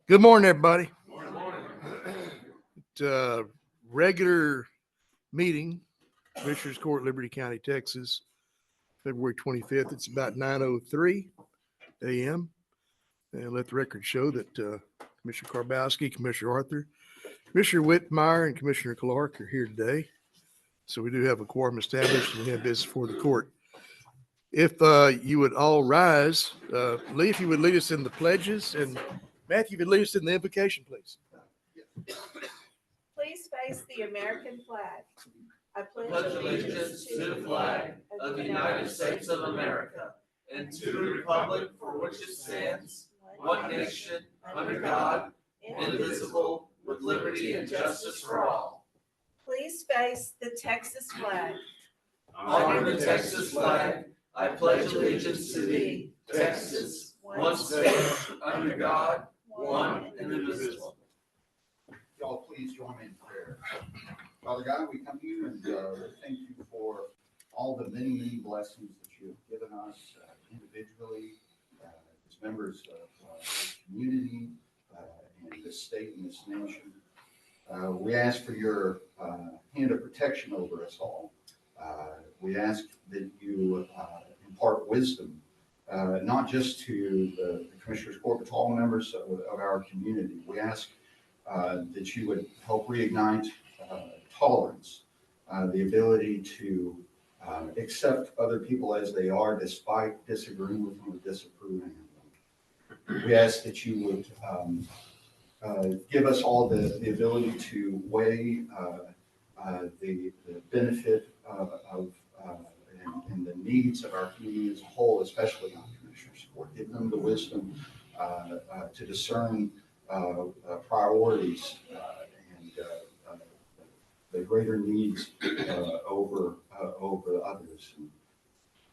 Good morning, everybody. Morning, morning. It's regular meeting, Commissioners Court, Liberty County, Texas, February 25th. It's about 9:03 a.m. And let the record show that Commissioner Karbowski, Commissioner Arthur, Commissioner Whitmire, and Commissioner Clark are here today. So we do have a quorum established and we have business for the court. If you would all rise, Lee, if you would lead us in the pledges, and Matthew, if you would lead us in the invocation, please. Please face the American flag. I Pledge allegiance to the flag of the United States of America and to the republic for which it stands, one nation, under God, indivisible, with liberty and justice for all. Please face the Texas flag. Honor the Texas flag. I pledge allegiance to thee, Texas, one state, under God, one and indivisible. Y'all please join me in prayer. Father God, we come to you and thank you for all the many, many blessings that you have given us individually, as members of this community, and this state and this nation. We ask for your hand of protection over us all. We ask that you impart wisdom, not just to the Commissioners Court, but to all members of our community. We ask that you would help reignite tolerance, the ability to accept other people as they are despite disagreeing with them or disapproving of them. We ask that you would give us all the ability to weigh the benefit of and the needs of our community as a whole, especially on Commissioners Court. Give them the wisdom to discern priorities and the greater needs over others. And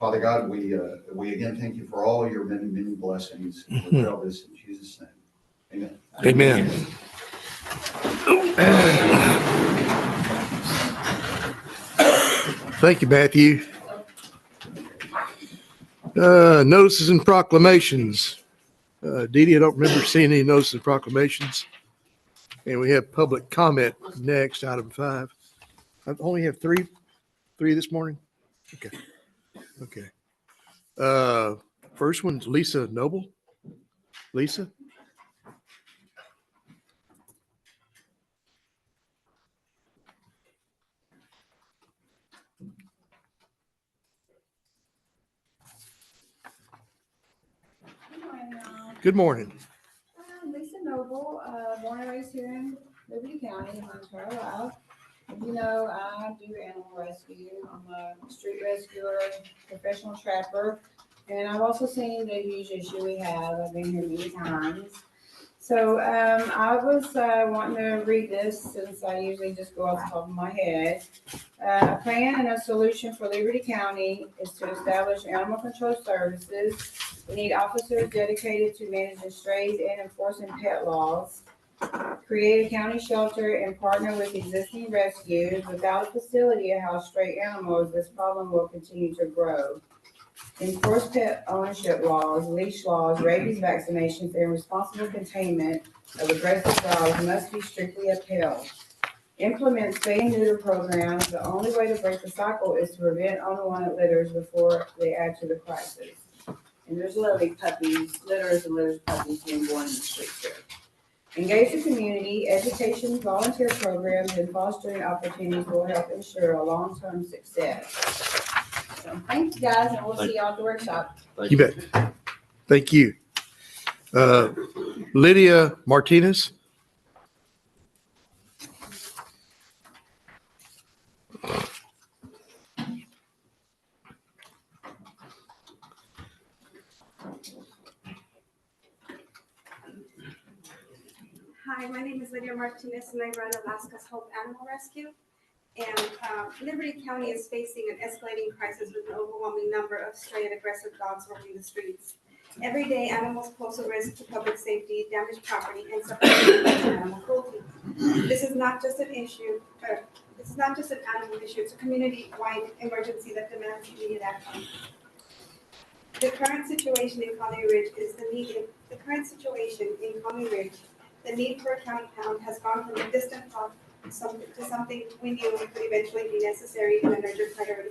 Father God, we again thank you for all your many, many blessings. And we pray all this in Jesus' name. Amen. Amen. Thank you, Matthew. Notices and proclamations. Dee Dee, I don't remember seeing any notices and proclamations. And we have public comment next, item 5. I only have three this morning. Okay. First one's Lisa Noble. Lisa? Good morning. Lisa Noble, born and raised here in Liberty County, my entire life. As you know, I do animal rescue. I'm a street rescuer, professional trapper, and I've also seen the huge issue we have. I've been here many times. So I was wanting to read this since I usually just go off the top of my head. A plan and a solution for Liberty County is to establish animal control services. We need officers dedicated to managing strays and enforcing pet laws. Create a county shelter and partner with existing rescues. Without a facility to house stray animals, this problem will continue to grow. Enforce pet ownership laws, leash laws, rabies vaccinations, and responsible containment of aggressive dogs must be strictly upheld. Implement spay and neuter programs. The only way to break the cycle is to prevent unwanted litters before they add to the crisis. And there's literally puppies, litters and litters of puppies being born in the streets here. Engage the community, education, volunteer programs, and fostering opportunities will help ensure a long-term success. So thank you guys, and we'll see you all at the workshop. You bet. Thank you. Lydia Martinez. Hi, my name is Lydia Martinez and I run Alaska's Hope Animal Rescue. And Liberty County is facing an escalating crisis with an overwhelming number of stray and aggressive dogs roaming the streets. Every day, animals pose a risk to public safety, damage property, and suffer animal cruelty. This is not just an issue, it's not just an animal issue, it's a community-wide emergency that demands immediate action. The current situation in Colony Ridge is the need The current situation in Common Ridge, the need for a county pound has gone from a distant thought to something we knew would eventually be necessary and an urgent priority.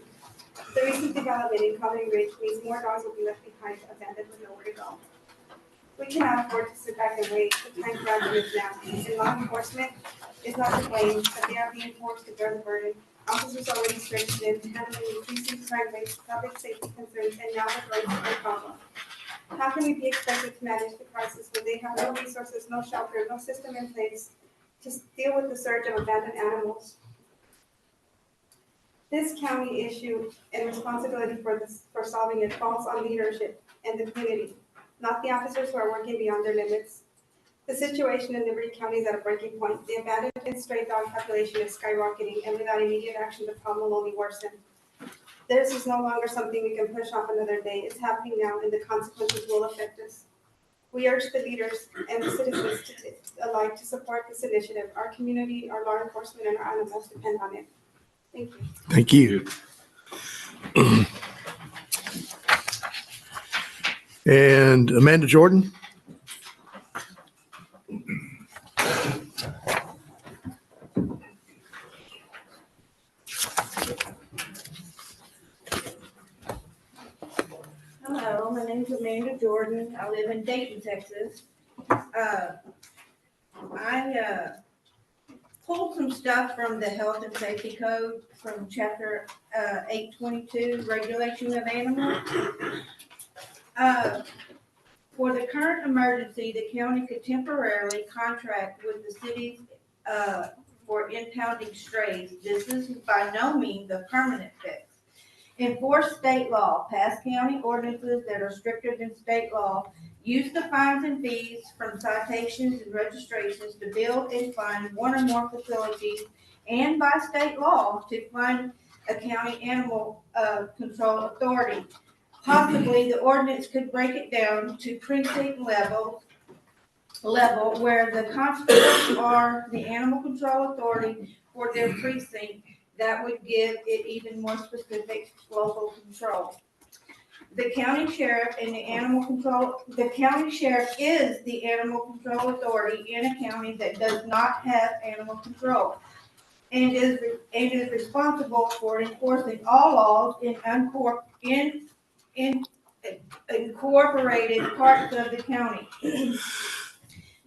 The recent development in Common Ridge means more dogs will be left behind, abandoned with nowhere to go. We cannot afford to sit back and wait. The time for action is now. And law enforcement is not to blame, but they are being forced to bear the burden. Officers already stretched thin, handling increasing crime rates, public safety concerns, and now the drugs are a problem. How can we be expected to manage the crisis when they have no resources, no shelter, no system in place to deal with the surge of abandoned animals? This county issue and responsibility for solving it falls on leadership and the community, not the officers who are working beyond their limits. The situation in Liberty County is at a breaking point. The abandoned and stray dog population is skyrocketing, and without immediate action, the problem will only worsen. This is no longer something we can push off another day. It's happening now, and the consequences will affect us. We urge the leaders and the citizens alike to support this initiative. Our community, our law enforcement, and our animals depend on it. Thank you. Thank you. And Amanda Jordan? Hello, my name is Amanda Jordan. I live in Dayton, Texas. I pulled some stuff from the Health and Safety Code from Chapter 822, Regulation of Animals. For the current emergency, the county could temporarily contract with the cities for impounding strays. This is by no means a permanent fix. Enforce state law, pass county ordinances that are stricter than state law, use the fines and fees from citations and registrations to build and fund one or more facilities, and by state law to fund a county animal control authority. Possibly the ordinance could break it down to precinct level where the constables are the animal control authority for their precinct. That would give it even more specific local control. The county sheriff and the county sheriff is the animal control authority in a county that does not have animal control and is responsible for enforcing all laws in incorporated parts of the county.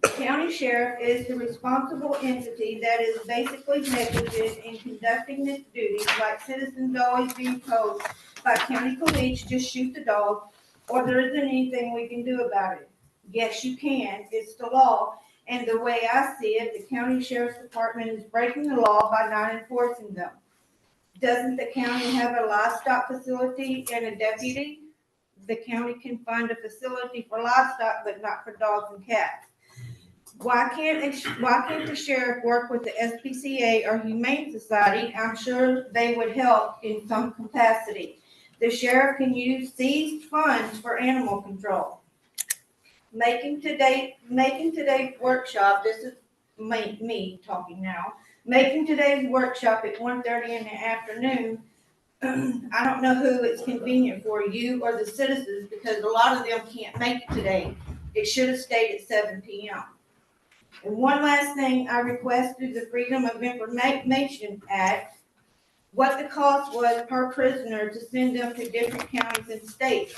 The county sheriff is the responsible entity that is basically negligent in conducting its duties, like citizens always being told by county police, just shoot the dog, or there isn't anything we can do about it. Yes, you can. It's the law. And the way I see it, the county sheriff's department is breaking the law by not enforcing them. Doesn't the county have a livestock facility and a deputy? The county can find a facility for livestock, but not for dogs and cats. Why can't the sheriff work with the SPCA or Humane Society? I'm sure they would help in some capacity. The sheriff can use seized funds for animal control. Making today's workshop, this is me talking now, making today's workshop at 1:30 in the afternoon, I don't know who it's convenient for, you or the citizens, because a lot of them can't make it today. It should have stayed at 7 p.m. And one last thing, I request through the Freedom of Information Act, what the cost was per prisoner to send them to different counties and states.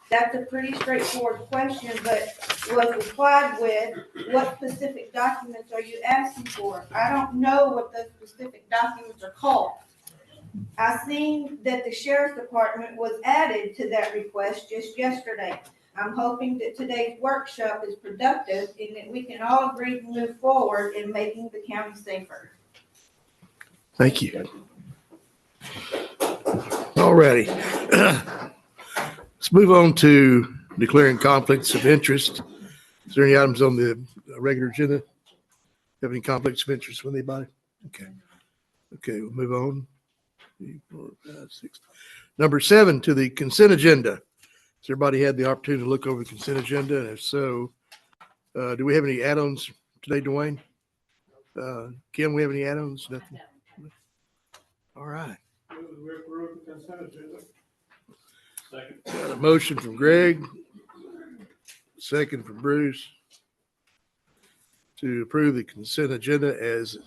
That's a pretty straightforward question, but was replied with, what specific documents are you asking for? I don't know what those specific documents are called. I seen that the sheriff's department was added to that request just yesterday. I'm hoping that today's workshop is productive and that we can all agree to move forward in making the county safer. Thank you. All righty. Let's move on to declaring conflicts of interest. Is there any items on the regular agenda? Have any conflicts of interest with anybody? Okay, we'll move on. 3, 4, 5, 6. Number 7 to the consent agenda. Has everybody had the opportunity to look over the consent agenda? And if so, do we have any add-ons today, Dwayne? Kim, we have any add-ons? Nothing. All right. We approve the consent agenda. Second. Got a motion from Greg, second from Bruce, to approve the consent agenda as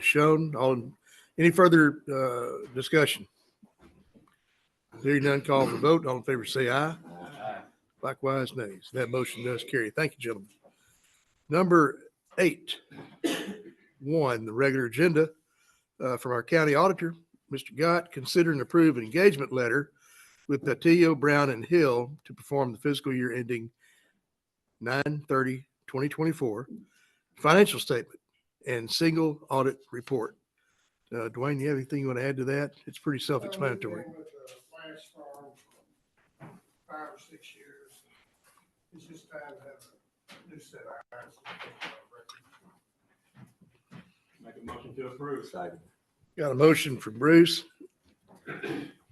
shown. Any further discussion? Hearing none, call for vote. All in favor, say aye. Likewise, nays. That motion does carry. Thank you, gentlemen. Number 8.1, the regular agenda from our county auditor, Mr. Gott, consider and approve an engagement letter with Patillo, Brown, and Hill to perform the fiscal year ending 9/30/2024 financial statement and single audit report. Dwayne, you have anything you want to add to that? It's pretty self-explanatory. We've been with the Flash Farm 5 or 6 years. It's just time to have a new set of eyes. Make a motion to approve. Got a motion from Bruce,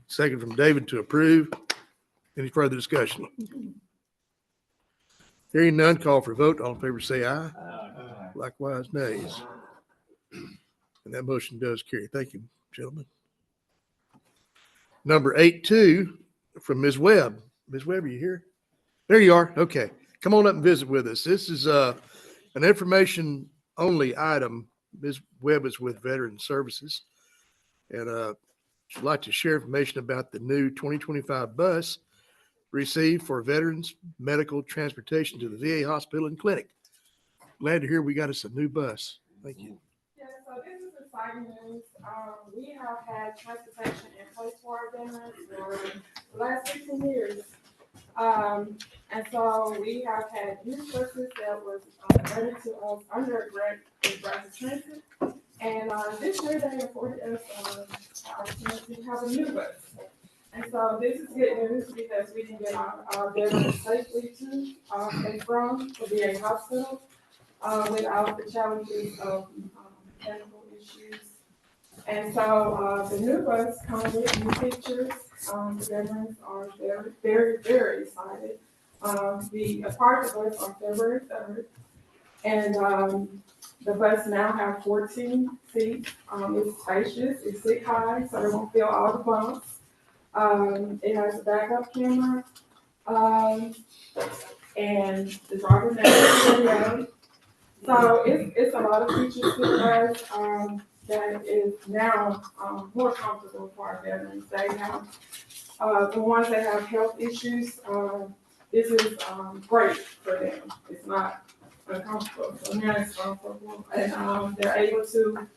second from David to approve. Any further discussion? Hearing none, call for vote. All in favor, say aye. Likewise, nays. And that motion does carry. Thank you, gentlemen. Number 8.2 from Ms. Webb. Ms. Webb, are you here? There you are. Okay. Come on up and visit with us. This is an information only item. Ms. Webb is with Veteran Services. And I'd like to share information about the new 2025 bus received for veterans medical transportation to the VA hospital and clinic. Glad to hear we got us a new bus. Thank you. Yeah, so this is exciting news. We have had transportation in place for our veterans for the last 15 years. And so we have had new buses that was rented to us under a grant with Rapid Transit. And this year they afforded us the opportunity to have a new bus. And so this is good news because we can get our veterans safely to and from the VA hospital without the challenges of medical issues. And so the new bus comes with new pictures. The veterans are very, very, very excited. We acquired the bus on February 3rd. And the bus now have 14 seats. It's spacious, it's sit high, so it won't feel all the bumps. It has a backup camera, and the driver knows. So it's a lot of features to the bus that is now more comfortable for our veterans. They have the ones that have health issues. This is great for them. It's not uncomfortable. So now it's comfortable, and they're able to.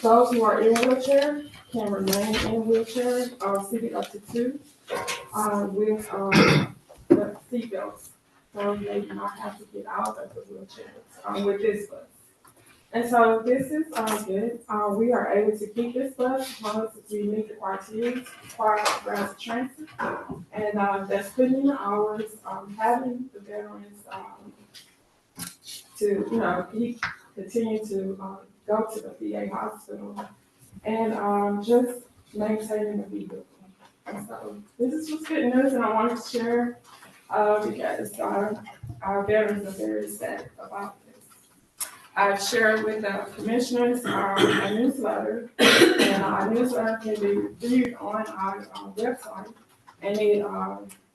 Those who are in wheelchair can remain in wheelchair, seated up to 2, with the seat belts. So they do not have to get out of the wheelchair with this bus. And so this is good. We are able to keep this bus as long as we meet the criteria required for Rapid Transit. And that's putting in the hours, having the veterans to, continue to go to the VA hospital and just maintaining the vehicle. And so this is just good news, and I wanted to share because our veterans are very ecstatic about this. I've shared with the commissioners a newsletter, and our newsletter can be viewed on our website, and it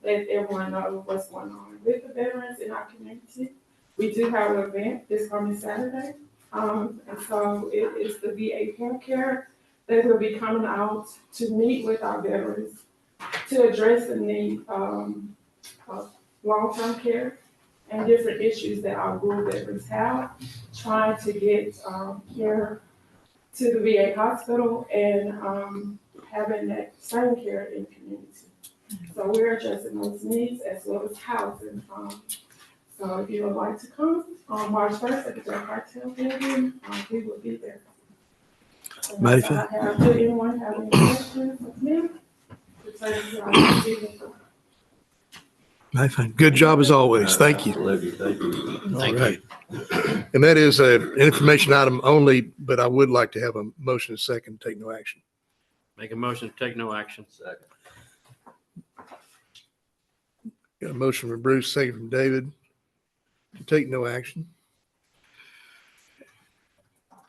let everyone know what's going on with the veterans in our community. We do have an event this coming Saturday. And so it is the VA Home Care that will be coming out to meet with our veterans to address the need of long-term care and different issues that our rural veterans have, trying to get care to the VA hospital and having that same care in the community. So we're addressing those needs as well as housing. So if you would like to come on March 1st at the Del Cartel building, we will be there. Mighty So did anyone have any questions of me? Good job as always. Thank you. Thank you. All right. And that is an information item only, but I would like to have a motion and second, take no action. Make a motion to take no action. Second. Got a motion from Bruce, second from David, to take no action.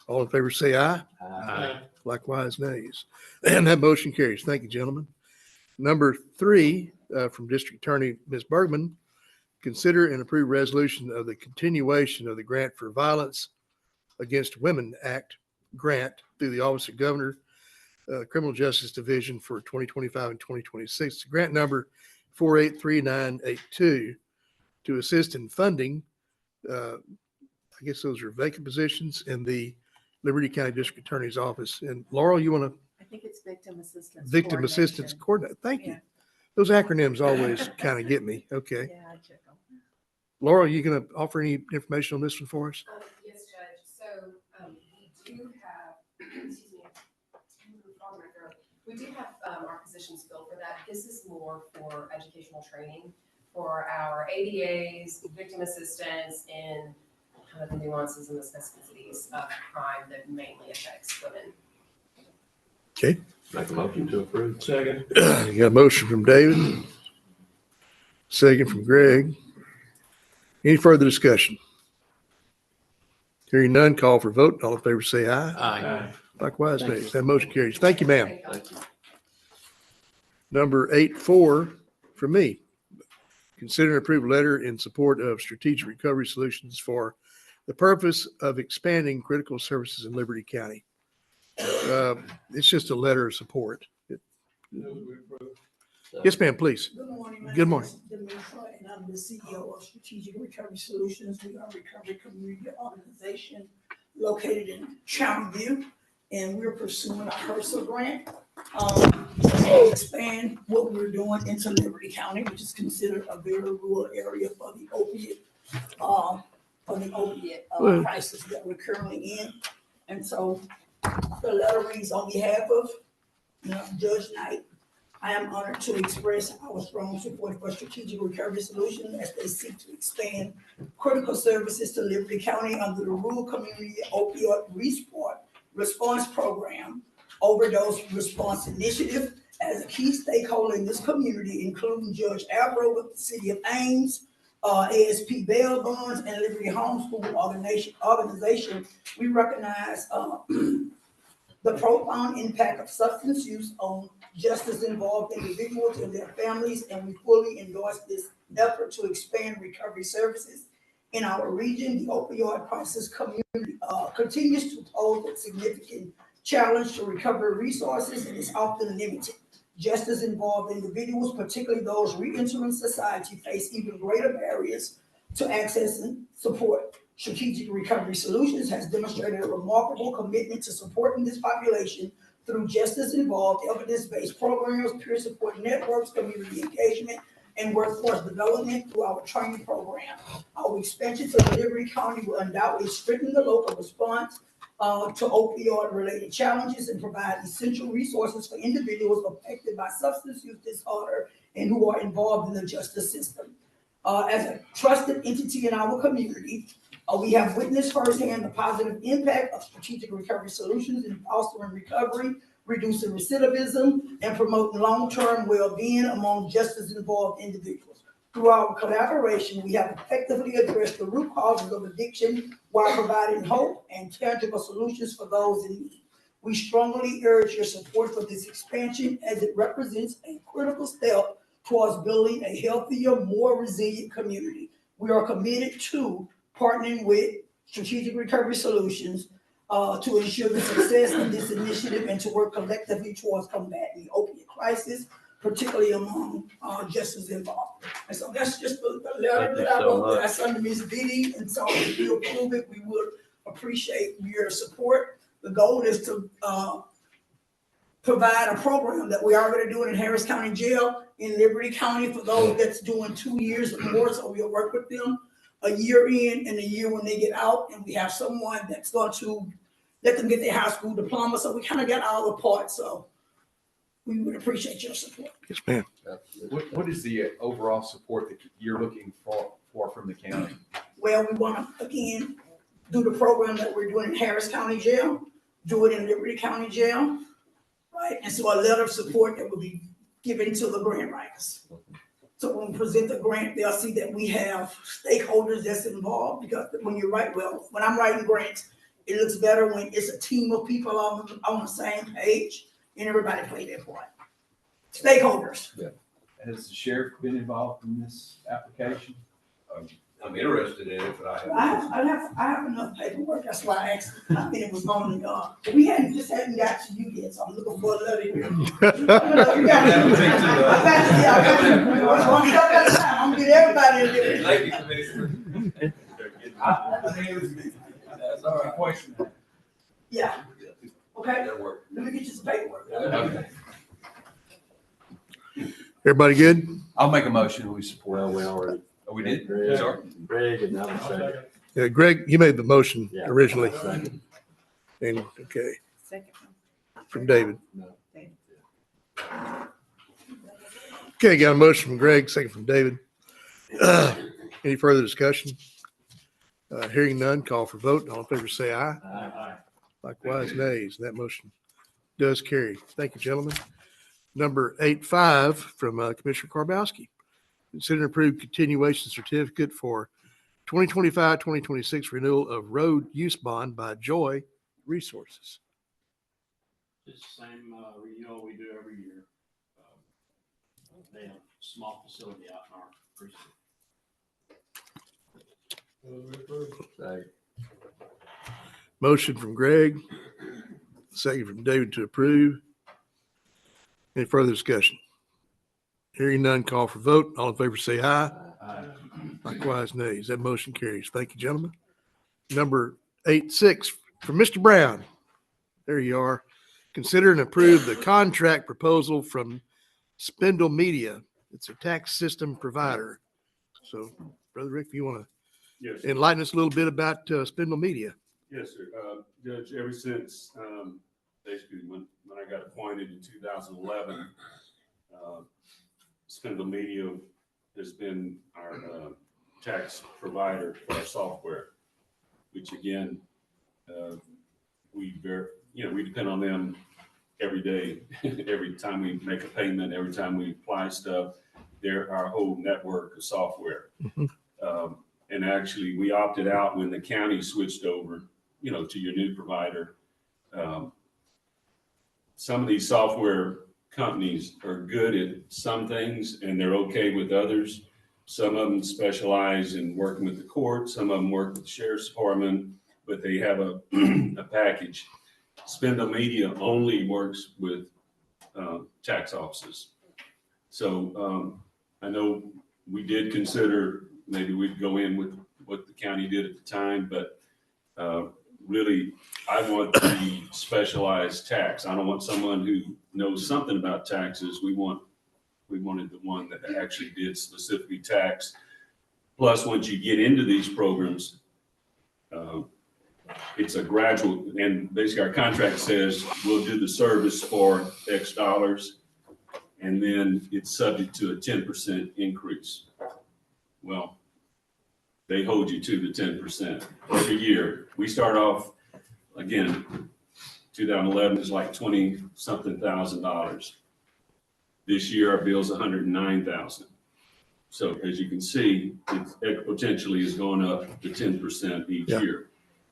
All in favor, say aye. Aye. Likewise, nays. And that motion carries. Thank you, gentlemen. Number 3, from District Attorney Ms. Bergman, consider and approve resolution of the continuation of the Grant for Violence Against Women Act grant through the Office of Governor, Criminal Justice Division for 2025 and 2026. Grant number 483982 to assist in funding, I guess those are vacant positions in the Liberty County District Attorney's Office. And Laurel, you want to I think it's victim assistance. victim assistance coordinator? Thank you. Yeah. Those acronyms always kind of get me. Okay. Yeah, I check them. Laurel, you going to offer any information on this one for us? Yes, Judge. So we do have, excuse me, we do have our positions filled for that. This is more for educational training for our ADAs, victim assistance, and kind of the nuances and the specificities of crime that mainly affects women. Okay. Make a motion to approve. Second. You got a motion from David, second from Greg. Any further discussion? Hearing none, call for vote. All in favor, say aye. Aye. Likewise, Thank nay. you. That motion carries. Thank you, ma'am. Thank you. Number 8.4 from me. Consider and approve a letter in support of Strategic Recovery Solutions for the purpose of expanding critical services in Liberty County. It's just a letter of support. Yes, ma'am, please. Good morning. My Good name morning. is Demetra, and I'm the CEO of Strategic Recovery Solutions. We are a recovery community organization located in Channelview, and we're pursuing a HRSA grant to expand what we're doing into Liberty County, which is considered a very rural area for the opiate crisis that we're currently in. And so the letter reads, on behalf of Judge Knight, I am honored to express our strong support for Strategic Recovery Solutions as they seek to expand critical services to Liberty County under the Rural Community Opioid Response Program, Overdose Response Initiative, as a key stakeholder in this community, including Judge Albro with the City of Ames, ASP Bail Bonds, and Liberty Homeschool Organization. We recognize the profound impact of substance use on justice-involved individuals and their families, and we fully endorse this effort to expand recovery services in our region. The opioid crisis continues to pose a significant challenge to recovery resources and is often limited. Justice-involved individuals, particularly those re-entering society, face even greater barriers to accessing support. Strategic Recovery Solutions has demonstrated a remarkable commitment to supporting this population through justice-involved, evidence-based programs, peer support networks, community engagement, and workforce development through our training program. Our expansion to Liberty County will undoubtedly strengthen the local response to opioid-related challenges and provide essential resources for individuals affected by substance use disorder and who are involved in the justice system. As a trusted entity in our community, we have witnessed firsthand the positive impact of Strategic Recovery Solutions in fostering recovery, reducing recidivism, and promoting long-term well-being among justice-involved individuals. Through our collaboration, we have effectively addressed the root causes of addiction while providing hope and tangible solutions for those in need. We strongly urge your support for this expansion as it represents a critical step towards building a healthier, more resilient community. We are committed to partnering with Strategic Recovery Solutions to ensure the success of this initiative and to work collectively towards combating the opiate crisis, particularly among justice involved. And so that's just the letter that I wrote. That's under Ms. Diddy, and so if you approve it, we would appreciate your support. The goal is to provide a program that we already doing in Harris County Jail in Liberty County for those that's doing 2 years or more. So we'll work with them a year in and a year when they get out, and we have someone that's going to let them get their high school diploma. So we kind of got all the parts. So we would appreciate your support. Yes, ma'am. What is the overall support that you're looking for from the county? Well, we want to, again, do the program that we're doing in Harris County Jail, do it in Liberty County Jail, right? And so a letter of support that will be given to the grant writers. So when we present the grant, they'll see that we have stakeholders that's involved, because when you write, well, when I'm writing grants, it looks better when it's a team of people on the same page and everybody play their part. Stakeholders. Has the sheriff been involved in this application? I'm interested in it, but I I have enough paperwork, that's why I asked, I think it was on, we hadn't got to you yet, so I'm looking for a letter here. One step at a time, I'm gonna get everybody in there. Thank you, Commissioner. That's all right. Question. Yeah, okay, That'll work. let me get you some paperwork. Okay. Everybody good? I'll make a motion, we support. Well, we already. Oh, we did? Greg. Sorry. Greg and now the second. Yeah, Greg, you made the motion Yeah. originally. Second. And, okay, Second. from David. No. Okay, got a motion from Greg, second from David. Any further discussion? Hearing none, call for vote. All in favor, say aye. Aye. Likewise, nays. That motion does carry. Thank you, gentlemen. Number 8.5 from Commissioner Karbowski. Consider and approve continuation certificate for 2025-2026 renewal of road use bond by Joy Resources. It's the same renewal we do every year. They have a small facility out in our precinct. Second. Motion from Greg, second from David to approve. Any further discussion? Hearing none, call for vote. All in favor, say aye. Aye. Likewise, nays. That motion carries. Thank you, gentlemen. Number 8.6 from Mr. Brown. There you are. Consider and approve the contract proposal from Spindle Media. It's a tax system provider. So, Brother Rick, if you want Yes, to enlighten us a little bit about Spindle Media. yes, sir. Judge, ever since, basically when I got appointed in 2011, Spindle Media has been our tax provider for our software, which again, we depend on them every day. Every time we make a payment, every time we apply stuff, they're our whole network of software. And actually, we opted out when the county switched over, to your new provider. Some of these software companies are good at some things and they're okay with others. Some of them specialize in working with the court. Some of them work with the sheriff's department, but they have a package. Spindle Media only works with tax offices. So I know we did consider maybe we'd go in with what the county did at the time, but really, I want the specialized tax. I don't want someone who knows something about taxes. We wanted the one that actually did specifically tax. Plus, once you get into these programs, it's a gradual, and basically our contract says we'll do the service for X dollars, and then it's subject to a 10% increase. Well, they hold you to the 10% every year. We start off, again, 2011 is like 20-something $1,000. This year, our bill's $109,000. So as you can see, it potentially is going up to 10% each year.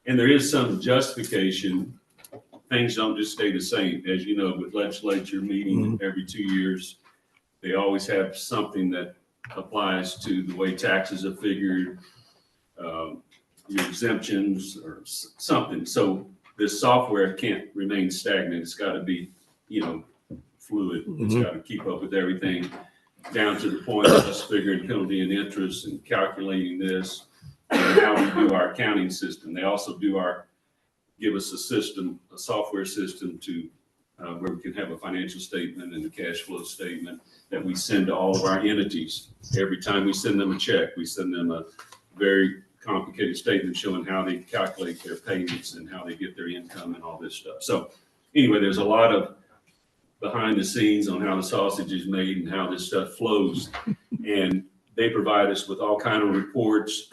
And there is some justification. Things don't just stay the same. As you know, with legislature meeting every 2 years, they always have something that applies to the way taxes are figured, your exemptions or something. So this software can't remain stagnant. It's got to be, fluid. It's got to keep up with everything down to the point of just figuring penalty and interest and calculating this. And how we do our accounting system. They also give us a software system to where we can have a financial statement and a cash flow statement that we send to all of our entities. Every time we send them a check, we send them a very complicated statement showing how they calculate their payments and how they get their income and all this stuff. So anyway, there's a lot of behind the scenes on how the sausage is made and how this stuff flows. And they provide us with all kinds of reports.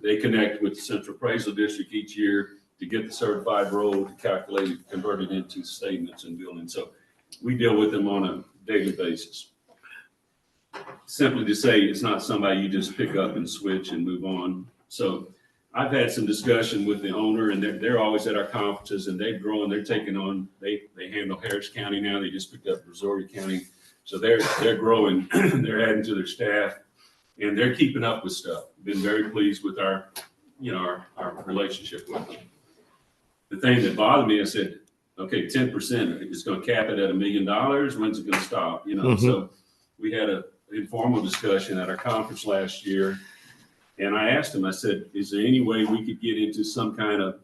They connect with the Central Appraisal District each year to get the certified roll, to calculate it, convert it into statements and billing. So we deal with them on a daily basis. Simply to say, it's not somebody you just pick up and switch and move on. So I've had some discussion with the owner, and they're always at our conferences, and they've grown. They're taking on. They handle Harris County now. They just picked up Missouri County, so they're growing. They're adding to their staff. And they're keeping up with stuff. Been very pleased with our, you know, our relationship with them. The thing that bothered me, I said, okay, 10%, it's gonna cap it at $1 million, when's it gonna stop? You know, Mhm. so we had a informal discussion at our conference last year. And I asked him, I said, is there any way we could get into some kind of,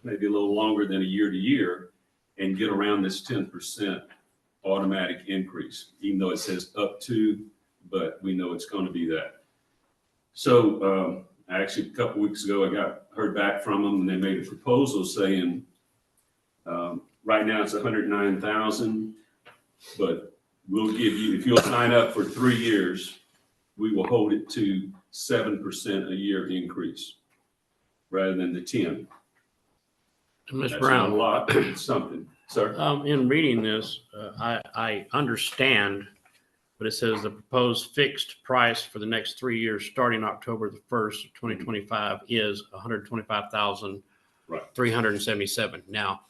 maybe a little longer than a year to year, and get around this 10% automatic increase, even though it says up to, but we know it's gonna be that. So, actually, a couple weeks ago, I heard back from them, and they made a proposal saying, right now it's 109,000, but we'll give you, if you'll sign up for 3 years, we will hold it to 7% a year increase rather than the 10. Ms. That's Brown, not a lot, but it's something. Sir? in reading this, I understand, but it says the proposed fixed price for the next 3 years, starting October the 1st, 2025, is $125,377. Now,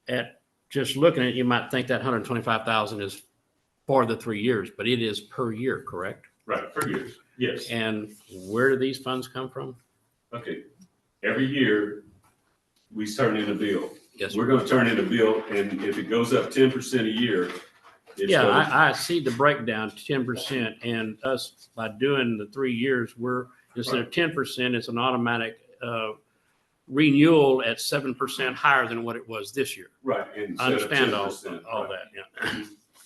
at just looking at it, you might think that 125,000 is for the 3 years, but it is per year, correct? Right, per year, yes. And where do these funds come from? Okay, every year, we turn in a bill. Yes, We're gonna turn in a bill, and if it goes up 10% a year, it's Yeah, gonna- I see the breakdown, 10%, and us, by doing the 3 years, we're, instead of 10%, it's an automatic renewal at 7% higher than what it was this year. Right, and I instead of understand 10%, all right. that, yeah.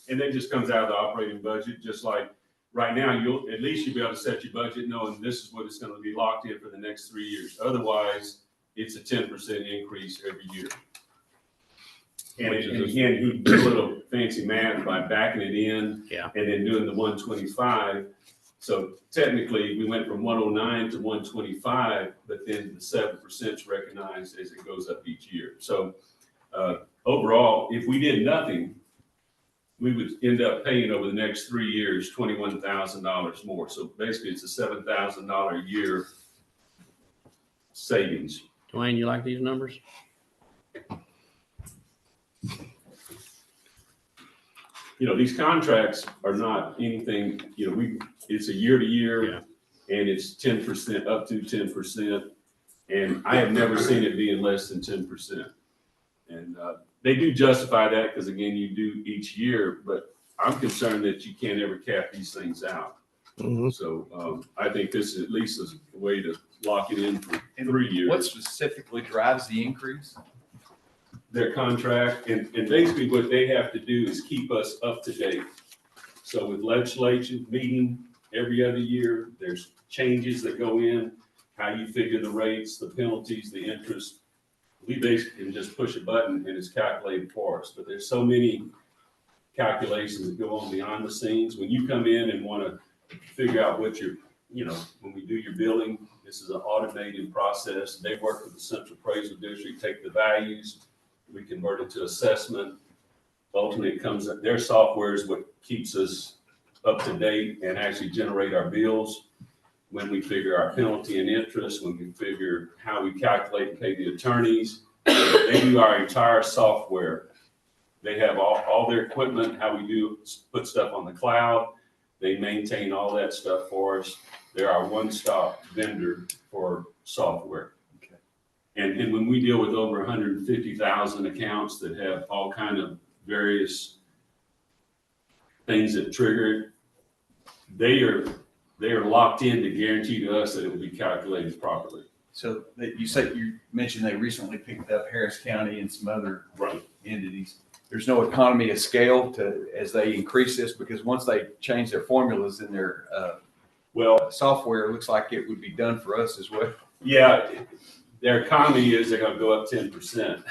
And that just comes out of the operating budget, just like, right now, at least you'll be able to set your budget knowing this is what it's gonna be locked in for the next 3 years. Otherwise, it's a 10% increase every year. And again, he did a little fancy math by backing it in. Yeah. And then doing the 125. So technically, we went from 109 to 125, but then the 7% is recognized as it goes up each year. So overall, if we did nothing, we would end up paying over the next 3 years $21,000 more. So basically, it's a $7,000 a year savings. Dwayne, you like these numbers? You know, these contracts are not anything, you know, it's a year to year, and it's 10%, up to 10%. And I have never seen it being less than 10%. And they do justify that because, again, you do each year, but I'm concerned that you can't ever cap these things out. Mhm. So I think this at least is a way to lock it in for 3 years. What specifically drives the increase? Their contract, and basically what they have to do is keep us up to date. So with legislation meeting every other year, there's changes that go in, how you figure the rates, the penalties, the interest. We basically can just push a button and it's calculated for us, but there's so many calculations that go on behind the scenes. When you come in and want to figure out what you're, you know, when we do your billing, this is an automated process. They work with the Central Appraisal District, take the values, we convert it to assessment. Ultimately, it comes, their software is what keeps us up to date and actually generate our bills. When we figure our penalty and interest, when we figure how we calculate and pay the attorneys, they do our entire software. They have all their equipment, how we do put stuff on the cloud. They maintain all that stuff for us. They're our one-stop vendor for software. And when we deal with over 150,000 accounts that have all kind of various things that trigger it, they are locked in to guarantee to us that it will be calculated properly. So you mentioned they recently picked up Harris County and some other entities. There's no economy of scale as they increase this, because once they change their formulas in their software, it looks like it would be done for us as well. Yeah. Their economy is they're going to go up 10%.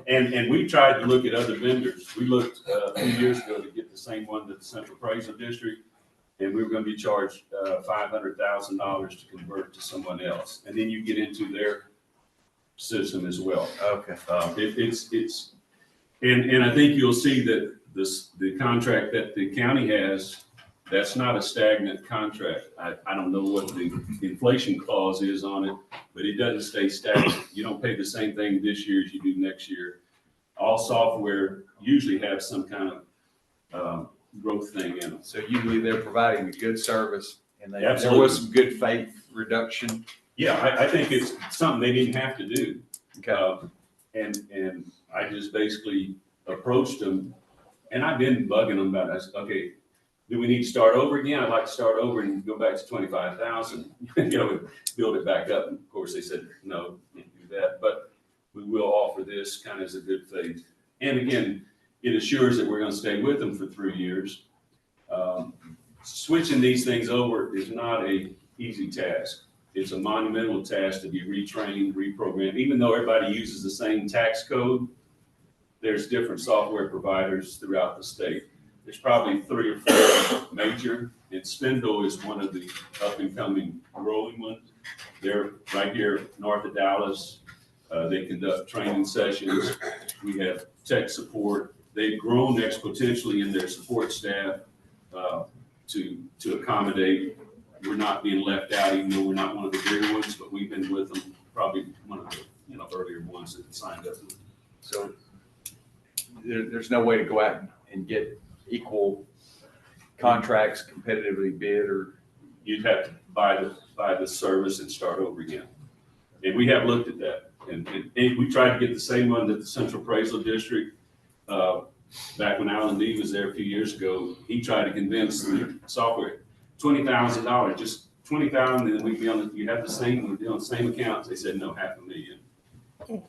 and we tried to look at other vendors. We looked a few years ago to get the same one that the Central Appraisal District, and we were going to be charged $500,000 to convert to someone else. And then you get into their system as well. Okay. And I think you'll see that the contract that the county has, that's not a stagnant contract. I don't know what the inflation clause is on it, but it doesn't stay stagnant. You don't pay the same thing this year as you do next year. All software usually have some kind of growth thing in them. So usually they're providing a good service and there Absolutely. was some good faith reduction. Yeah, I think it's something they didn't have to do. Okay. And I just basically approached them, and I've been bugging them about it. I said, okay, do we need to start over again? I'd like to start over and go back to 25,000, build it back up. And of course, they said, no, can't do that, but we will offer this kind of as a good faith. And again, it assures that we're going to stay with them for 3 years. Switching these things over is not a easy task. It's a monumental task to be retrained, reprogrammed. Even though everybody uses the same tax code, there's different software providers throughout the state. There's probably 3 or 4 major, and Spindle is one of the up-and-coming growing ones. They're right here north of Dallas. They conduct training sessions. We have tech support. They've grown exponentially in their support staff to accommodate. We're not being left out, even though we're not one of the bigger ones, but we've been with them, probably one of the earlier ones that signed up. So there's no way to go out and get equal contracts competitively bid, or you'd have to buy the service and start over again. And we have looked at that. And we tried to get the same one that the Central Appraisal District, back when Alan D was there a few years ago, he tried to convince the software, $20,000, just 20,000, and we'd be you have we'd be on the same accounts. They said, no, $500,000.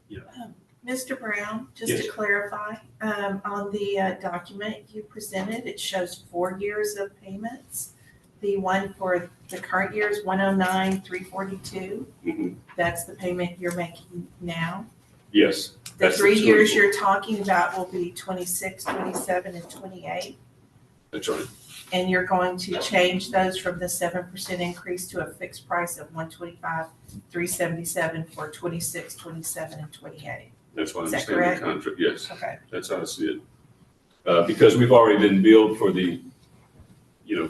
Mr. Brown, just Yes. to clarify, on the document you presented, it shows 4 years of payments. The one for the current year is 109,342. Mhm. That's the payment you're making now. Yes. The that's 3 years 24. you're talking about will be 26, 27, and 28. That's right. And you're going to change those from the 7% increase to a fixed price of 125,377 for 26, 27, and 28. That's what I Is that understand the correct? contract. Yes. Okay. That's how I see it. Because we've already been billed for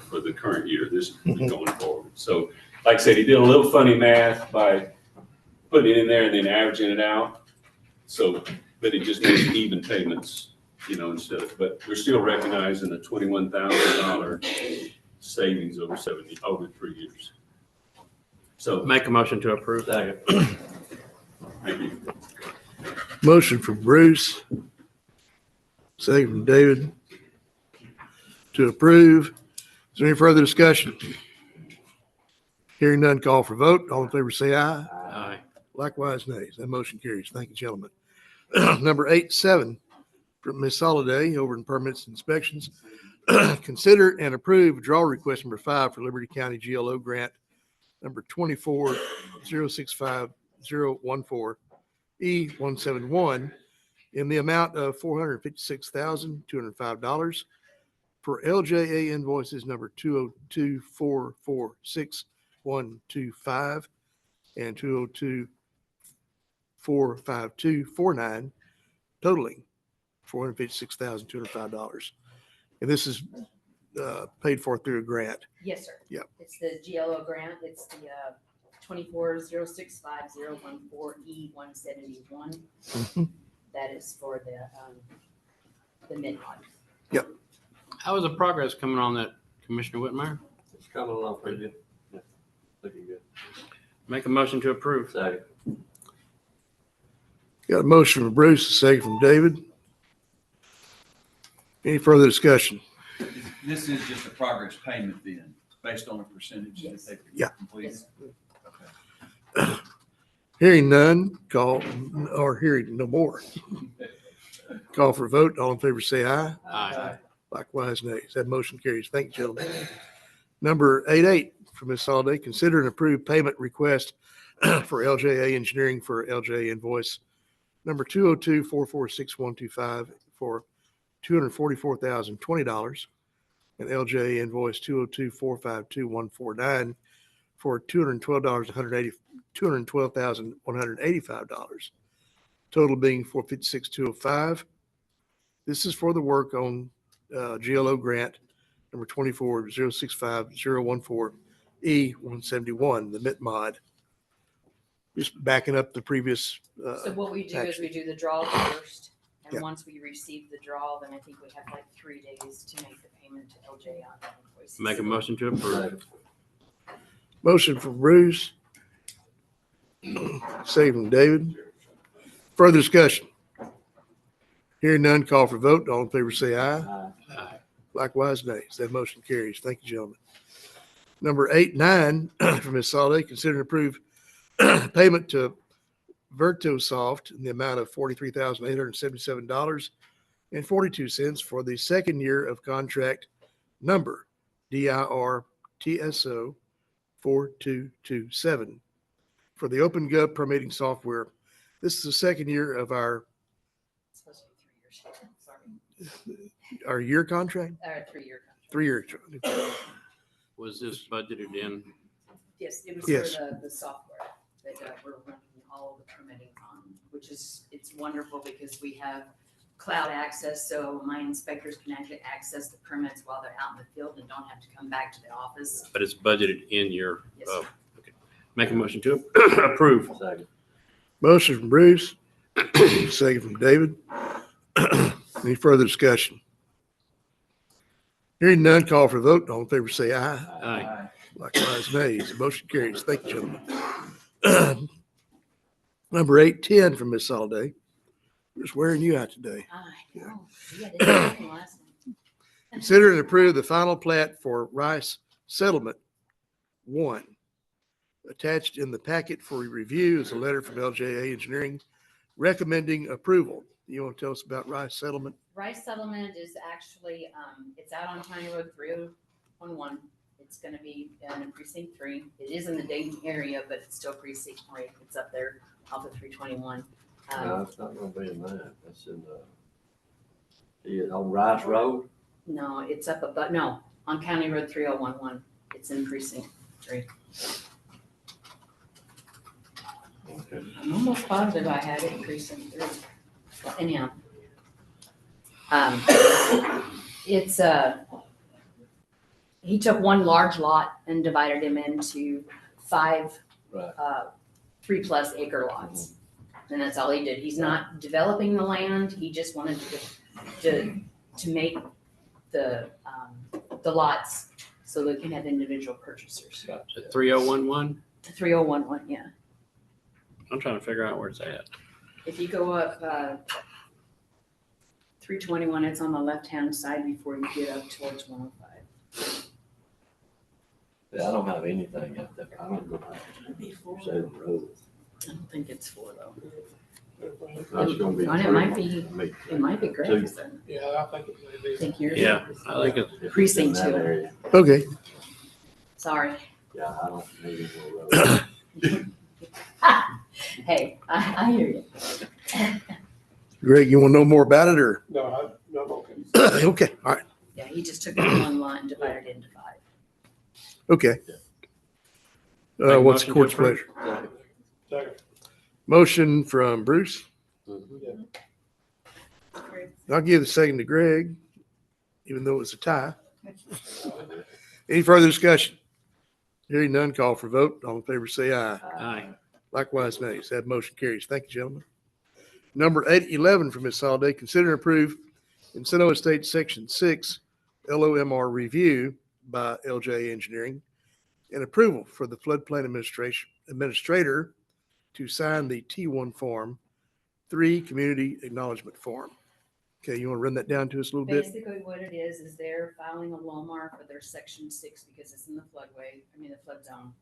for the current year, this going forward. So, like I said, he did a little funny math by putting it in there and then averaging it out. So, but it just makes even payments, instead of, but we're still recognizing a $21,000 savings over 3 years. So, Make a motion to approve. thank you. Motion from Bruce, second from David to approve. Is there any further discussion? Hearing none, call for vote. All in favor, say aye. Aye. Likewise, nays. That motion carries. Thank you, gentlemen. Number 8-7 from Ms. Soliday over in permits and inspections. Consider and approve withdrawal request number 5 for Liberty County GLO grant number 2406514 E171 in the amount of $456,205 for LJA invoices number 202446125 and 202-45249, totaling $456,205. And this is paid for through a grant. Yes, sir. Yep. It's the GLO grant. It's the 2406514E171. That is for the mid-mod. Yep. How is the progress coming on that, Commissioner Whitmire? It's coming along pretty good. Yeah, looking good. Make a motion to approve. Second. Got a motion from Bruce, a second from David. Any further discussion? This is just a progress payment then, based on a percentage that Yes. they've Yeah. completed. Yes. Hearing none, hearing no more. Call for a vote. All in favor, say aye. Aye. Likewise, nays. That motion carries. Thank you, gentlemen. Number 8-8 from Ms. Soliday, consider and approve payment request for LJA Engineering for LJA invoice number 202-446-125 for $244,020 and LJA invoice 202-452-149 for $212,185. Total being $456,205. This is for the work on GLO grant number 2406514 E171, the MIT mod. Just backing up the previous. So what we do is action. we do the draw first, And Yeah. once we receive the draw, then I think we have like 3 days to make the payment to LJ on that invoice. Make a motion to approve. Motion from Bruce. Second from David. Further discussion? Hearing none, call for vote. All in favor say aye. Aye. Likewise, nays. That motion carries. Thank you, gentlemen. Number 8, 9 from Ms. Soliday, consider and approve payment to Vertosoft in the amount of $43,877.42 for the second year of contract number DIR TSO 4227 for the OpenGov permitting software. This is the second year of our It's supposed to be 3 years. Sorry. year contract, 3-year contract. 3-year. Was this budgeted in? Yes, it was Yes. for the software that we're running all of the permitting on, which is, it's wonderful because we have cloud access, so my inspectors can actually access the permits while they're out in the field and don't have to come back to the office. But it's budgeted in your, Yes, oh, sir. okay. Make a motion to approve. Motion from Bruce, second from David. Any further discussion? Hearing none, call for vote. All in favor say aye. Aye. Likewise, nays. Motion carries. Thank you, gentlemen. Number 8, 10 from Ms. Soliday. We're just wearing you out today. I know. Yeah, they did nothing last night. Consider and approve the final plat for Rice Settlement 1. Attached in the packet for review is a letter from LJA Engineering recommending approval. You want to tell us about Rice Settlement? Rice Settlement is actually, it's out on County Road 3011. It's gonna be in precinct 3. It is in the Dayton area, but it's still precinct 3. It's up there off of 321. No, it's not gonna be in that. That's in on Rice Road. No, it's up above, no, on County Road 3011. It's in precinct 3. Okay. I'm almost positive I had it in precinct 3. Well, anyhow. It's, he took one large lot and divided them into 5, Right. 3+ acre lots. And that's all he did. He's not developing the land. He just wanted to make the lots so they can have individual purchasers. Gotcha. 3011? 3011, yeah. I'm trying to figure out where it's at. If you go up 321, it's on the left-hand side before you get up towards 105. Yeah, I don't have anything up there. I don't know. Say the road. I don't think it's 4 though. That's gonna be. And it might be Greg's then. Yeah, I think it may be. I think yours. Yeah, I think it's, If it's Precinct in that 2. area, Okay. Sorry. Yeah, I don't need any more road. Hey, I hear you. Greg, you want to know more about it or? No, I'm okay. Okay, all right. Yeah, he just took one lot and divided it into 5. Okay. Make a What's the motion to court's approve. pleasure? Second. Motion from Bruce. I'll give the second to Greg, even though it's a tie. Any further discussion? Hearing none, call for vote. All in favor say aye. aye. Likewise, nays. That motion carries. Thank you, gentlemen. Number 8, 11 from Ms. Soliday, consider and approve Encino Estates Section 6 LOMR review by LJ Engineering and approval for the floodplain administrator to sign the T1 form 3 community acknowledgement form. Okay, you want to run that down to us a little bit? Basically what it is they're filing a LOMAR for their section 6 because it's in the flood zone.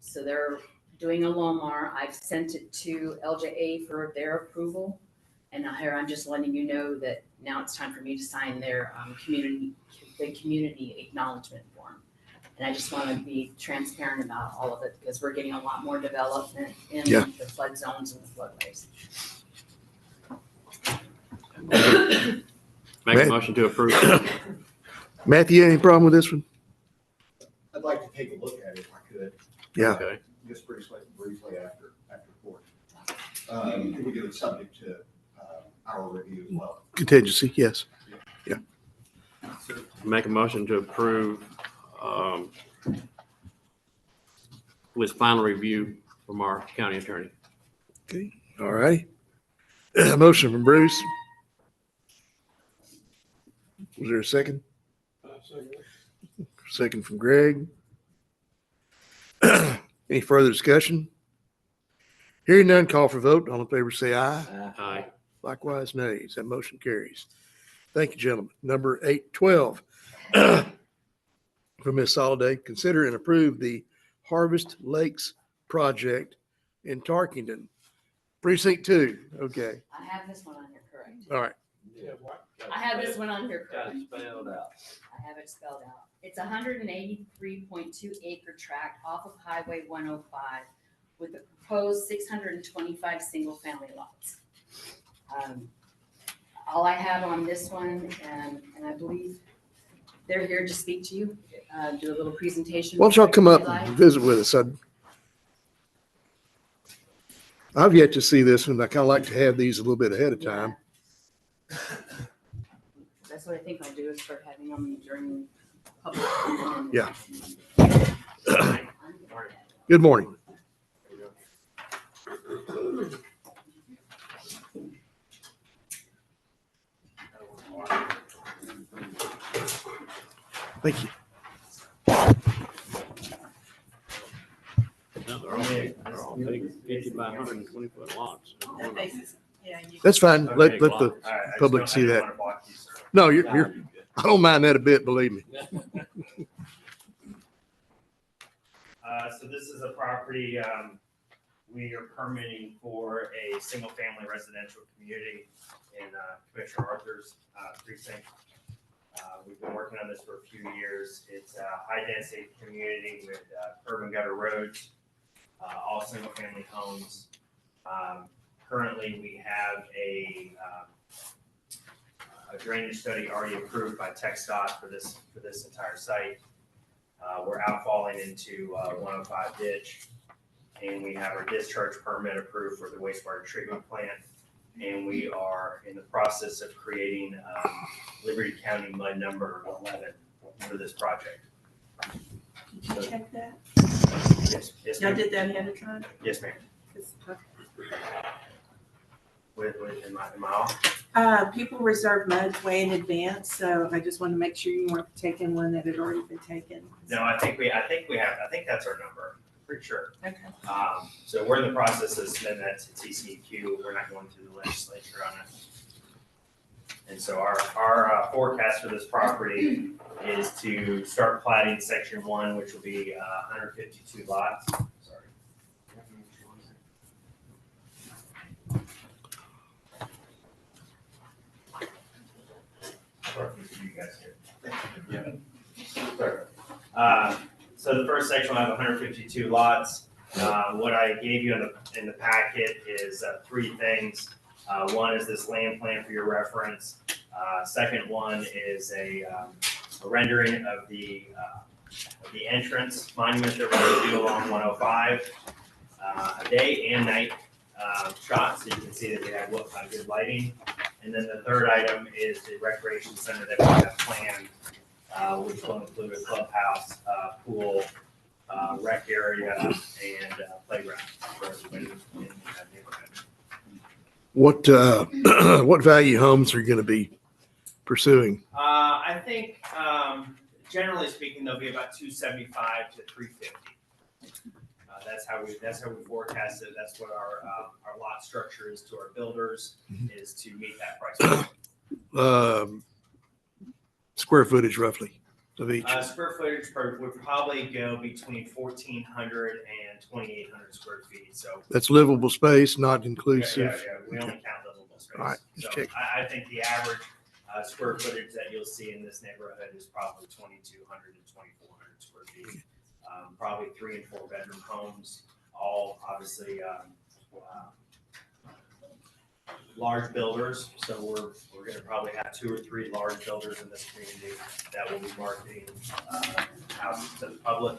So they're doing a LOMAR. I've sent it to LJA for their approval. And here I'm just letting you know that now it's time for me to sign their community acknowledgement form. And I just want to be transparent about all of it because we're getting a lot more development in Yeah. the flood zones and the floodways. Make a motion to approve. Matthew, any problem with this one? I'd like to take a look at it if I could, Yeah. Okay. just briefly after court. It would give it subject to our review as well. Contingency, yes. Make a motion to approve with final review from our county attorney. Okay, all righty. Motion from Bruce, Was there a second? Second from Greg. Any further discussion? Hearing none, call for vote. All in favor, say aye. Aye. Likewise, nays. That motion carries. Thank you, gentlemen. Number 812. From Ms. Soliday, consider and approve the Harvest Lakes project in Tarkington. Precinct 2. Okay. I have this one on here correct. All right. I have this one on here Got correct. it spelled out. I have it spelled out. It's a 183.2 acre tract off of Highway 105 with a proposed 625 single family lots. All I have on this one, and I believe they're here to speak to you, do a little presentation. Why don't y'all come if up you'd like. and visit with us? I've yet to see this one. I kind of like to have these a little bit ahead of time. That's what I think I'll do is start having them during public. Yeah. Good morning. Thank you. No, they're all big, 50 by 120 foot lots. That basis, yeah, you. That's fine. Let the All right, I just public don't- see I didn't that. wanna block you, sir. No, you're, I don't mind that a bit, believe me. So this is a property, we are permitting for a single-family residential community in Commissioner Arthur's precinct. We've been working on this for a few years. It's a high-density community with curb and gutter roads, all single-family homes. Currently, we have a drainage study already approved by TxDOT for this entire site. We're outfalling into 105 ditch, and we have our discharge permit approved for the wastewater treatment plant. And we are in the process of creating Liberty County mud number 11 for this project. Did you check that? Yes, Y'all ma'am. did that ahead of time? Yes, ma'am. 'Cause, Am I off? people reserve muds way in advance, so I just wanted to make sure you weren't taking one that had already been taken. No, I think that's our number, pretty sure. Okay. So we're in the process of submitting that to TCEQ. We're not going through the legislature on it. And so our forecast for this property is to start platting section 1, which will be 152 lots. Sorry. You guys here. So the first section will have 152 lots. What I gave you in the packet is 3 things. One is this land plan for your reference. Second one is a rendering of the entrance monument that we're going to do along 105. A day and night shot, so you can see that we have good lighting. And then the third item is the recreation center that we have planned, which will include a clubhouse, pool, rec area, and playground for everybody in that neighborhood. What value homes are you going to be pursuing? I think, generally speaking, there'll be about 275 to 350. That's how we forecast it. That's what our lot structure is to our builders, is to meet that price point. Square footage roughly of each. Square footage would probably go between 1,400 and 2,800 square feet. So That's livable space, not yeah, inclusive. we only count livable space. All right, just So check. I think the average square footage that you'll see in this neighborhood is probably 2,200 to 2,400 square feet. Probably 3 and 4 bedroom homes, all obviously large builders. So we're going to probably have 2 or 3 large builders in this community that will be marketing houses to the public.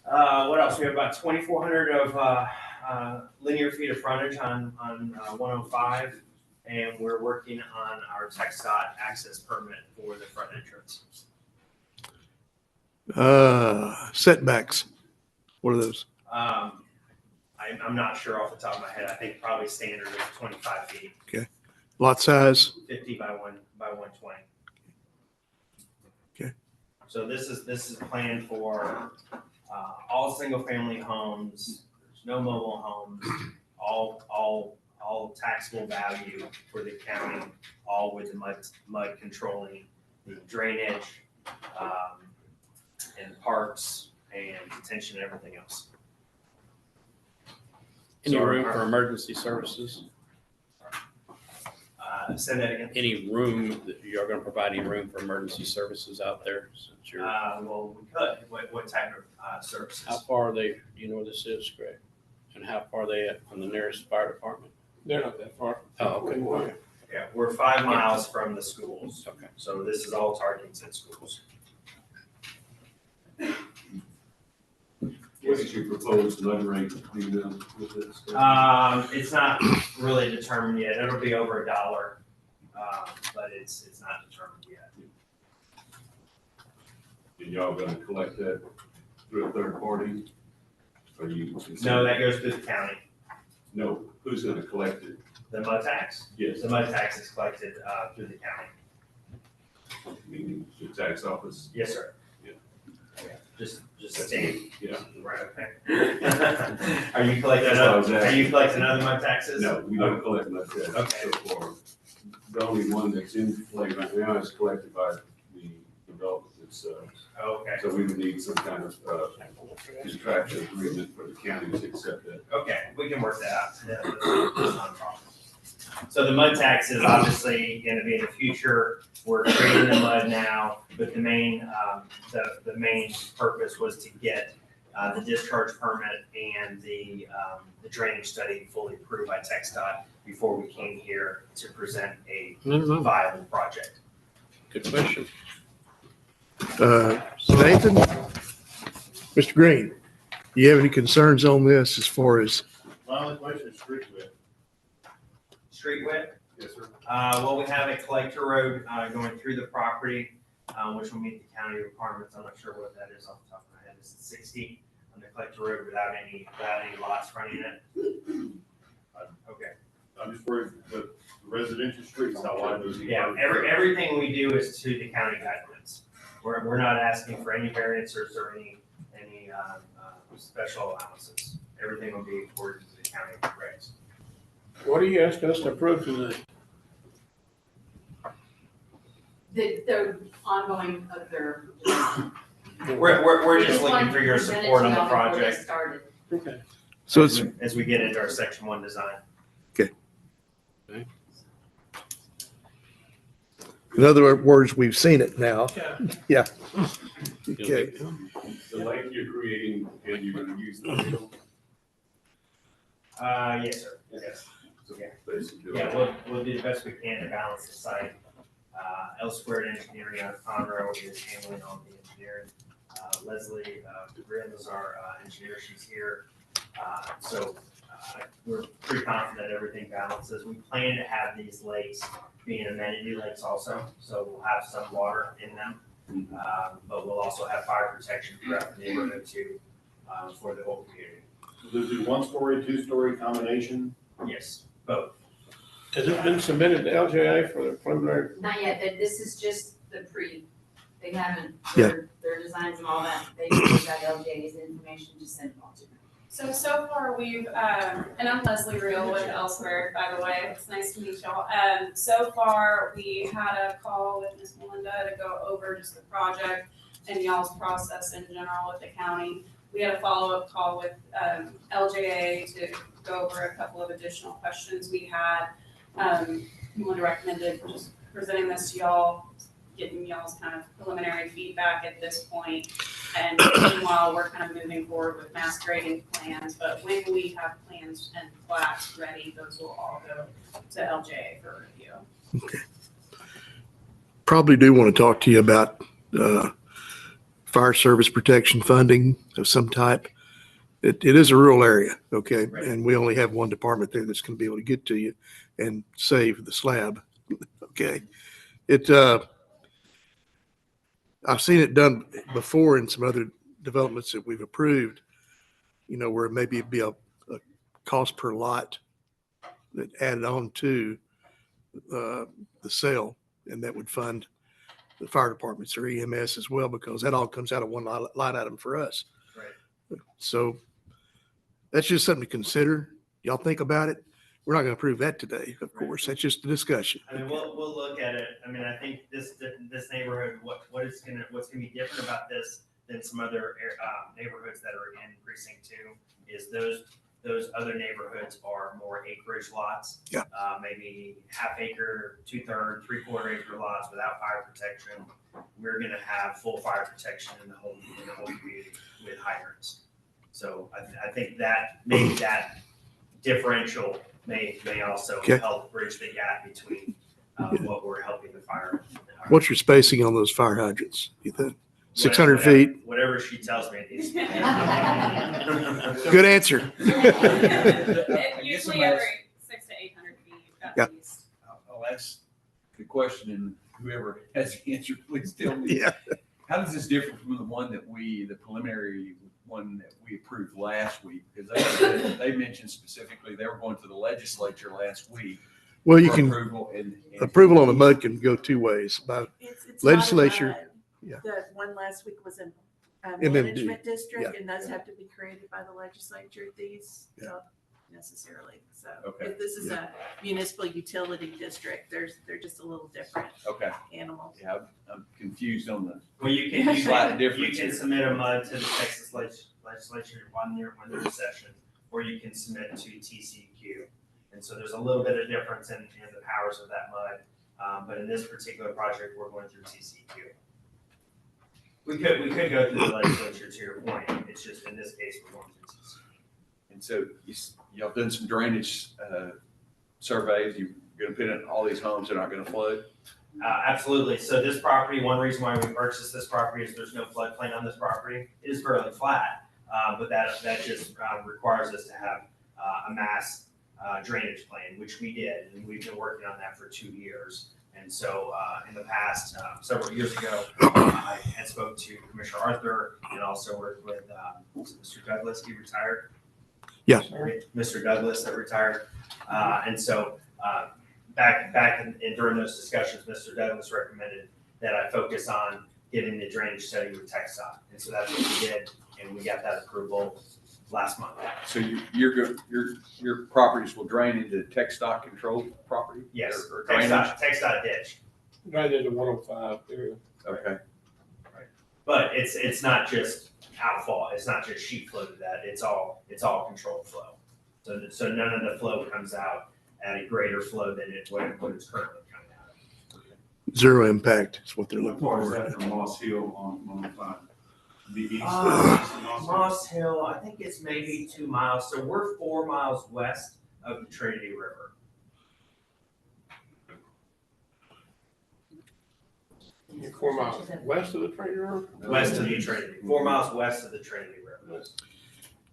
What else? We have about 2,400 of linear feet of frontage on 105, and we're working on our TxDOT access permit for the front entrance. Setbacks. What are those? I'm not sure off the top of my head. I think probably standard is 25 feet. A Lot size? 50 by 120. Okay. So this is planned for all single-family homes. There's no mobile homes. All taxable value for the county, all with the mud controlling, the drainage, and parks and detention and everything else. Any So room our- for emergency services? Say that again. Any room, that you're gonna provide any room for emergency services out there since you're, Well, we could. What type of services? how far are they, do you know where this is, Greg? And how far are they at from the nearest fire department? They're not that far. Oh, okay. Yeah, we're 5 miles from the schools. Okay. So this is all targeting said schools. What is your proposed mud rate with this? It's not really determined yet. It'll be over $1, but it's not determined yet. And y'all gonna collect that through a third party? Or you? No, that goes through the county. No, who's gonna collect it? The mud tax? Yes. The mud tax is collected through the county. Meaning the tax office? Yes, sir. Yeah. Just state. Yeah. Right, okay. Are you collecting, That's what I was asking. are you collecting other mud taxes? No, we don't collect much tax Okay. so far. The only one that's in play right now is collected by the development itself. Okay. So we would need some kind of contractual agreement for the county to accept that. Okay, we can work that out. Yeah, that's not a problem. So the mud tax is obviously gonna be in the future. We're creating the mud now, but the main purpose was to get the discharge permit and the drainage study fully approved by TxDOT before we came here to present a viable project. Good question. Nathan? Mr. Green, you have any concerns on this as far as? My only question is street width. Street width? Yes, sir. Well, we have a collector road going through the property, which will meet the county requirements. I'm not sure what that is off the top of my head. It's 60 on the collector road without any lots fronting it. Okay. I'm just worried with residential streets, how wide those. Yeah, everything we do is to the county guidelines. We're not asking for any variances or any special allowances. Everything will be according to the county regs. What are you asking us to approve tonight? The ongoing of their. We're just looking for your support on the project. Started. Okay. So it's, As we get into our section 1 design. in other words, we've seen it now. Yeah. Okay. The lake you're creating, and you're gonna use the field. Yes, sir. Yes. So basically. Yeah, we'll do the best we can to balance the site. L Squared Engineering out of Conroe is handling all the engineering. Leslie Grimm is our engineer, she's here. So we're pretty confident everything balances. We plan to have these lakes being amenity lakes also, so we'll have some water in them. But we'll also have fire protection throughout the neighborhood too, for the whole community. Will it be 1-story, 2-story combination? Yes, both. Has it been submitted to LJA for the preliminary? Not yet, this is just the they haven't, Yeah. their designs and all that, they just got LJ's information to send it all to them. So far we've, and I'm Leslie Reel with Elsewhere, by the way, it's nice to meet y'all. So far, we had a call with Ms. Melinda to go over just the project and y'all's process in general with the county. We had a follow-up call with LJA to go over a couple of additional questions we had. Melinda recommended just presenting this to y'all, getting y'all's kind of preliminary feedback at this point. And meanwhile, we're kind of moving forward with mass grading plans, but when we have plans and plats ready, those will all go to LJA for review. Okay. Probably do want to talk to you about fire service protection funding of some type. It is a rural area, okay? Right. And we only have one department there that's going to be able to get to you and save the slab, okay? I've seen it done before in some other developments that we've approved, where maybe it'd be a cost per lot that added on to the sale, and that would fund the fire departments or EMS as well, because that all comes out of one line item for us. Right. So that's just something to consider. Y'all think about it. We're not going to approve that today, of course. That's just a discussion. I mean, we'll look at it. I mean, I think this neighborhood, what's gonna be different about this than some other neighborhoods that are in precinct 2 is those other neighborhoods are more acreage lots. Yeah. Maybe half acre, 2/3, 3/4 acre lots without fire protection. We're gonna have full fire protection in the whole community with hydrants. So I think that maybe that differential may also Okay. help bridge the gap between what we're helping the fire. What's your spacing on those fire hydrants? You think 600 feet? Whatever she tells me it needs to be. Good answer. Usually every 600 to 800 feet. Yeah. At least. I'll ask the question, and whoever has the answer, please tell me. Yeah. How does this differ from the preliminary one that we approved last week? Because they mentioned specifically they were going to the legislature last week. Well, you for can, approval on the mud can go two ways. By It's not a legislature. mud. Yeah. The one last week was a MMD, management district, yeah. and those have to be created by the legislature. These don't necessarily. So Okay. if this is a municipal utility district, they're just a little different Okay. animals. Yeah, I'm confused on the Well, you can slight difference you can here. submit a MUD to the Texas legislature when they're in session, or you can submit to TCQ. And so there's a little bit of difference in the powers of that MUD. But in this particular project, we're going through TCQ. We could go through the legislature, to your point. It's just in this case, we're going through TCQ. And so y'all done some drainage surveys. You're going to put in all these homes that aren't going to flood. Absolutely. So this property, one reason why we purchased this property is there's no floodplain on this property. It is fairly flat, but that just requires us to have a mass drainage plan, which we did, and we've been working on that for 2 years. And so in the past, several years ago, I had spoke to Commissioner Arthur and also worked with Mr. Douglas. He retired. Yeah. Mr. Douglas that retired. And so back in during those discussions, Mr. Douglas recommended that I focus on getting the drainage study with TxDOT. And so that's what we did, and we got that approval last month. So your properties will drain into TxDOT controlled property? Yes, Or drainage? TxDOT ditch. Right into 105 area. Okay. But it's not just outfall, it's not just sheet flow to that, it's all controlled flow. So none of the flow comes out at a greater flow than what it's currently coming out. Zero impact is what they're looking How far is for. that from Moss Hill on 105? The east. Moss Hill, I think it's maybe 2 miles, so we're 4 miles west of the Trinity River. You're 4 miles west of the Trinity River? West of the Trinity, 4 miles west of the Trinity River.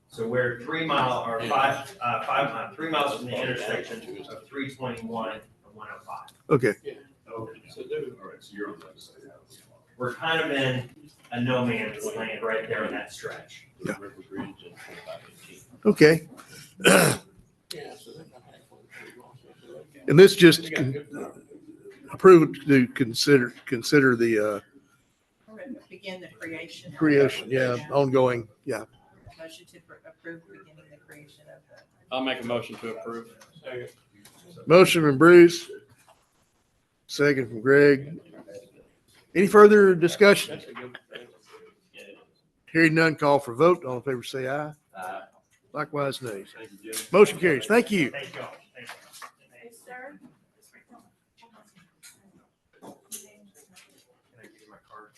So we're 3 miles or 3 miles from the intersection of 321 and 105. Okay. Okay, so all right, so you're on the other side. We're kind of in a no man's land right there in that stretch. Yeah. Okay. And this just approved to consider the Begin the creation. creation, ongoing, Motion to approve beginning the creation of the. I'll make a motion to approve. motion from Bruce, second from Greg. Any further discussion? Hearing none, call for vote. All in favor, say aye. Aye. Likewise, nays. Motion carries. Thank you. Thank you all. Thank you. Yes, sir. Can I give you my card?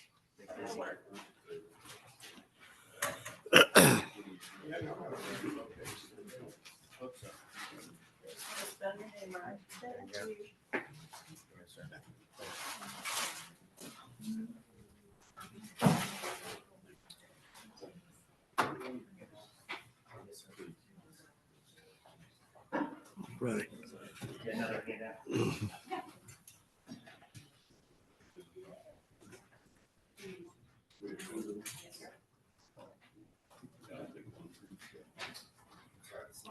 Spell your name right. Thank you. Right. Get another handout.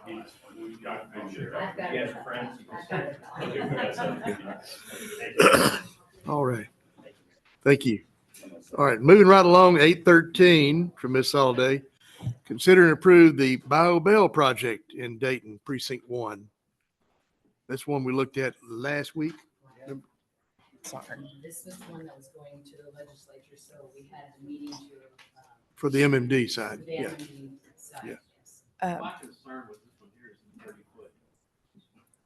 We've got, I'm sure. I've got You it. have friends. I've got it. Thank you. All right. Thank you. All right, moving right along, 813 from Ms. Soliday. Consider and approve the BioBell project in Dayton, Precinct 1. That's one we looked at last week. This was the one that was going to the legislature, so we had a meeting to. For the MMD side, for the yeah. MMD side, Yeah. yes. My concern with this one here is the 30-foot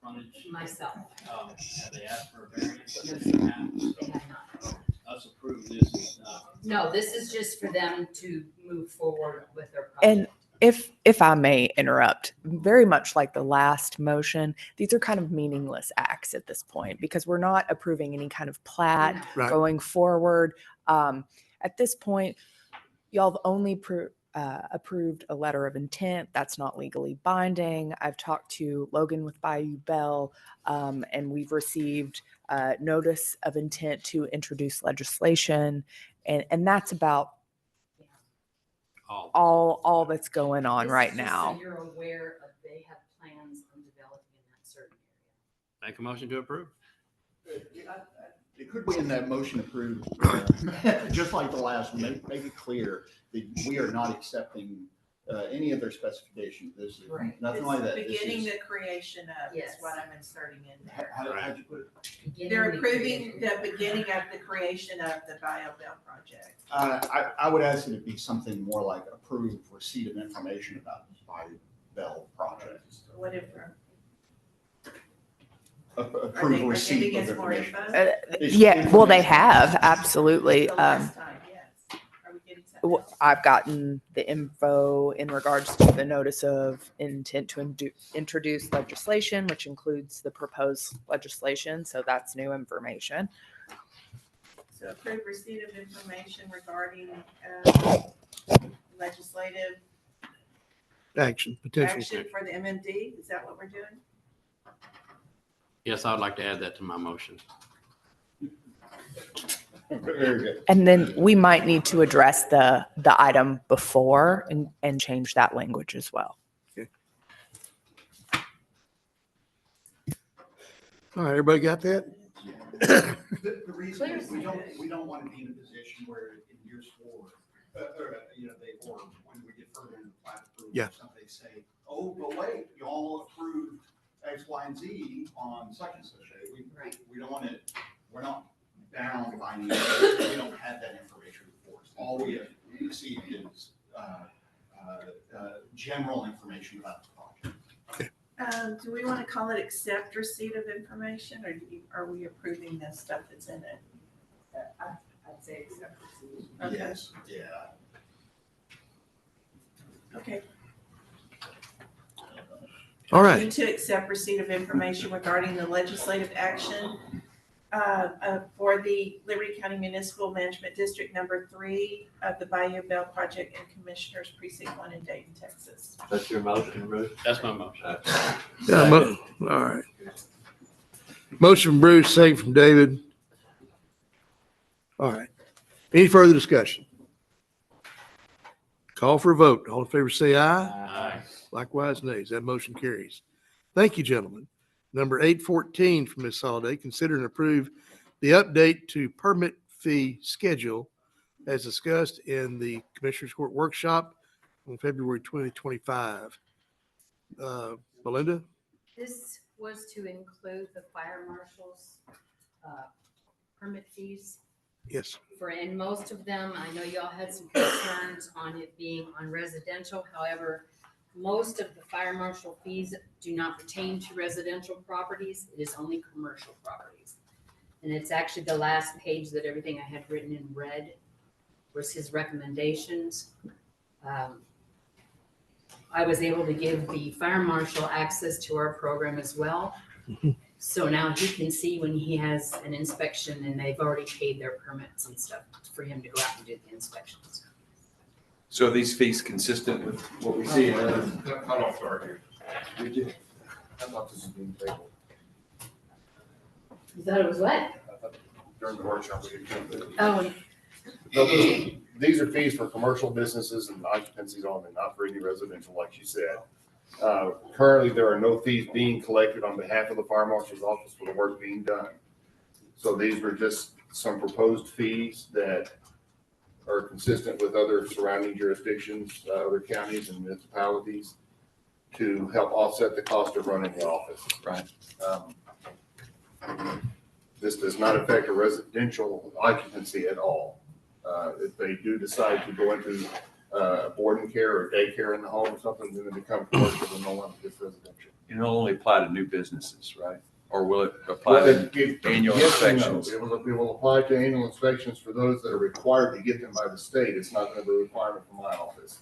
frontage. Myself. Have they asked for a variance? No, they have not. Us approve this is not. No, this is just for them to move forward with their And project. if I may interrupt, very much like the last motion, these are kind of meaningless acts at this point because we're not approving any kind of plat Right. going forward. At this point, y'all have only approved a letter of intent. That's not legally binding. I've talked to Logan with Bayou Bell, and we've received notice of intent to introduce legislation, and that's about all that's going on This right is just now. So you're aware of they have plans on developing in that certain area. Make a motion to approve. It could be in that motion approved, just like the last one, make it clear that we are not accepting any of their specifications. This is Right. nothing like that. This Beginning is- the creation of is Yes. what I'm inserting in there. How'd you put it? Beginning They're the approving creation. the beginning of the creation of the BioBell project. I would ask it to be something more like approve receipt of information about the BioBell project. Whatever. Approve Are receipt giving of us more information. info? Yeah, well, they have, absolutely. The last time, yes. Are we getting something else? I've gotten the info in regards to the notice of intent to introduce legislation, which includes the proposed legislation. So that's new information. So approve receipt of information regarding legislative Action, potential. action for the MMD. Is that what we're doing? Yes, I'd like to add that to my motion. Very good. And then we might need to address the item before and change that language as well. All right, everybody got that? The reason is we don't want to be in a position where in years forward, or when we get further into plat approval, Yeah. somebody say, oh, but wait, y'all approved X, Y, and Z on such and such day. We don't want to, we're not bound by any, we don't have that information before us. All we have received is general information about the project. Do we want to call it accept receipt of information, or are we approving the stuff that's in it? I'd say accept receipt. Okay. Yes, yeah. Okay. All right. Move to accept receipt of information regarding the legislative action for the Liberty County Municipal Management District Number 3 of the Bayou Bell Project and Commissioners Precinct 1 in Dayton, Texas. That's your motion, Bruce? That's my motion. Yeah, all right. Motion from Bruce, second from David. All right. Any further discussion? Call for a vote. All in favor, say aye. Aye. Likewise, nays. That motion carries. Thank you, gentlemen. Number 814 from Ms. Soliday, consider and approve the update to permit fee schedule as discussed in the Commissioners Court workshop on February 2025. Melinda? This was to include the fire marshal's permit fees. Yes. And most of them, I know y'all had some concerns on it being on residential. However, most of the fire marshal fees do not pertain to residential properties. It is only commercial properties. And it's actually the last page that everything I had written in red was his recommendations. I was able to give the fire marshal access to our program as well. So now he can see when he has an inspection and they've already paid their permits and stuff for him to go out and do the inspections. So are these fees consistent with what we see in other? Cut off here. We do. I thought this was being tabled. You thought it was what? I thought during the workshop, we didn't do it. Oh, No, these are fees for commercial businesses and occupancies only, not for any residential, like you said. Currently, there are no fees being collected on behalf of the fire marshal's office for the work being done. So these were just some proposed fees that are consistent with other surrounding jurisdictions, other counties and municipalities, to help offset the cost of running the office. Right. This does not affect a residential occupancy at all. If they do decide to go into boarding care or daycare in the home or something, then it becomes commercial and no longer just residential. It'll only apply to new businesses, right? Or will it apply to annual Yes and no. inspections? It will apply to annual inspections for those that are required to get them by the state. It's not going to be a requirement for my office.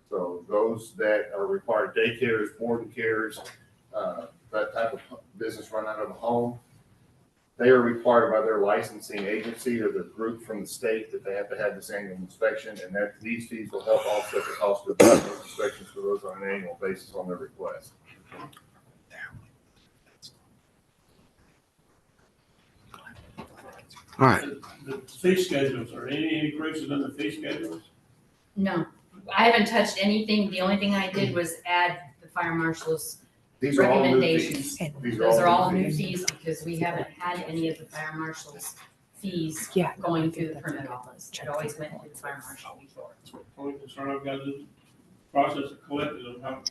So those that are required, daycares, boarding cares, that type of business run out of a home, they are required by their licensing agency or the group from the state that they have to have this annual inspection, and that these fees will help offset the cost of those inspections for those on an annual basis on their request. All right. The fee schedules, are any increases in the fee schedules? No, I haven't touched anything. The only thing I did was add the fire marshal's These are all new recommendations. fees. Those are all new fees because we haven't had any of the fire marshal's fees going through the permit office. It always went through the fire marshal before. Only concern I've got is the process of collecting them, how,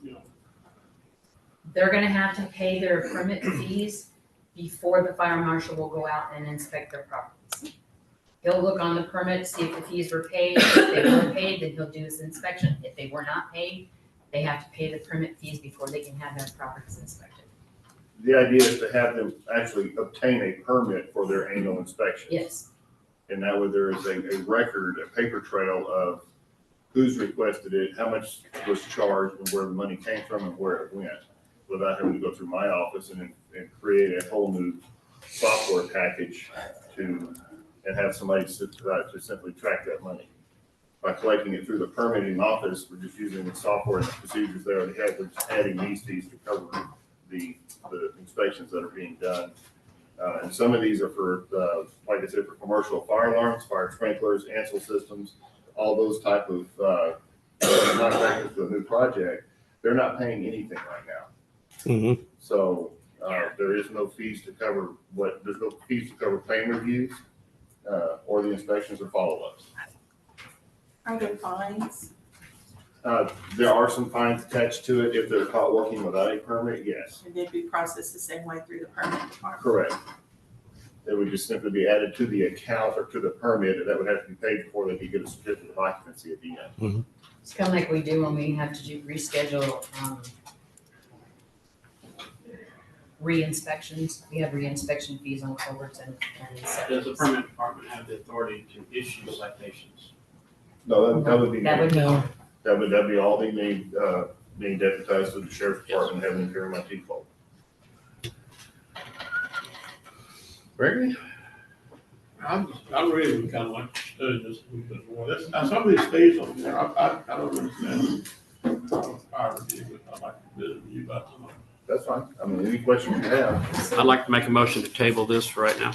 They're gonna have to pay their permit fees before the fire marshal will go out and inspect their properties. He'll look on the permit, see if the fees were paid. If they were paid, then he'll do his inspection. If they were not paid, they have to pay the permit fees before they can have their properties inspected. The idea is to have them actually obtain a permit for their annual inspection. Yes. And that way there is a record, a paper trail of who's requested it, how much was charged, and where the money came from and where it went, without having to go through my office and create a whole new software package and have somebody to simply track that money. By collecting it through the permitting office, we're just using the software and the procedures they already have. We're just adding these fees to cover the inspections that are being done. And some of these are for, like I said, for commercial fire alarms, fire sprinklers, ANSEL systems, all those type of contractors to a new project. They're not paying anything right now. Mm-hmm. So there is no fees to cover there's no fees to cover claim reviews or the inspections or follow-ups. Are there fines? There are some fines attached to it if they're caught working without a permit, yes. And they'd be processed the same way through the permit department? Correct. It would just simply be added to the account or to the permit, and that would have to be paid before they could get a certificate of occupancy at the end. Mm-hmm. It's kind of like we do when we have to do reschedule re-inspections. We have re-inspection fees on culverts and Does the permit department have the authority to issue citations? No, that would be. That'd be all they need, being deputized to the sheriff's department, having to carry my default. Gregory? I'm really kind of like studying this a little bit more. Now, some of these fees on there, I don't understand. I review, but I'd like to visit with you about some of them. That's fine. I mean, any questions you have. I'd like to make a motion to table this for right now.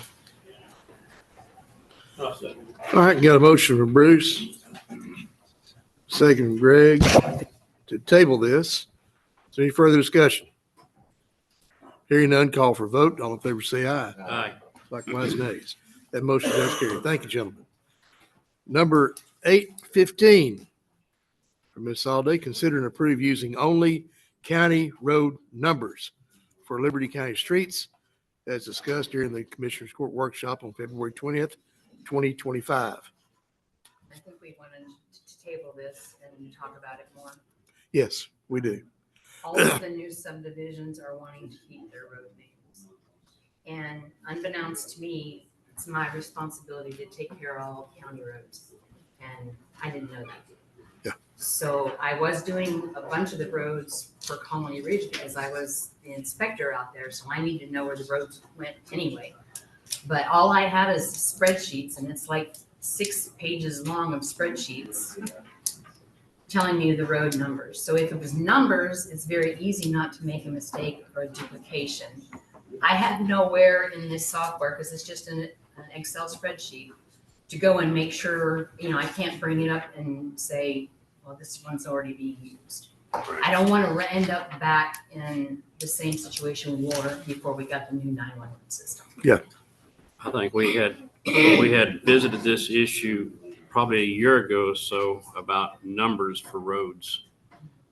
I'll second. All right, got a motion from Bruce. Second from Greg to table this. Is there any further discussion? Hearing none, call for vote. All in favor, say aye. Aye. Likewise, nays. That motion does carry. Thank you, gentlemen. Number 815 from Ms. Alday, consider and approve using only county road numbers for Liberty County streets as discussed during the Commissioners Court workshop on February 20th, 2025. I think we wanted to table this and talk about it more. Yes, we do. All of the new subdivisions are wanting to keep their road names. And unbeknownst to me, it's my responsibility to take care of all county roads. And I didn't know that. Yeah. So I was doing a bunch of the roads for Colony Ridge because I was the inspector out there. So I need to know where the roads went anyway. But all I have is spreadsheets, and it's like 6 pages long of spreadsheets telling me the road numbers. So if it was numbers, it's very easy not to make a mistake or a duplication. I have nowhere in this software, because it's just an Excel spreadsheet, to go and make sure, I can't bring it up and say, well, this one's already being used. I don't want to end up back in the same situation we were before we got the new 911 system. Yeah. I think we had visited this issue probably a year ago or so about numbers for roads.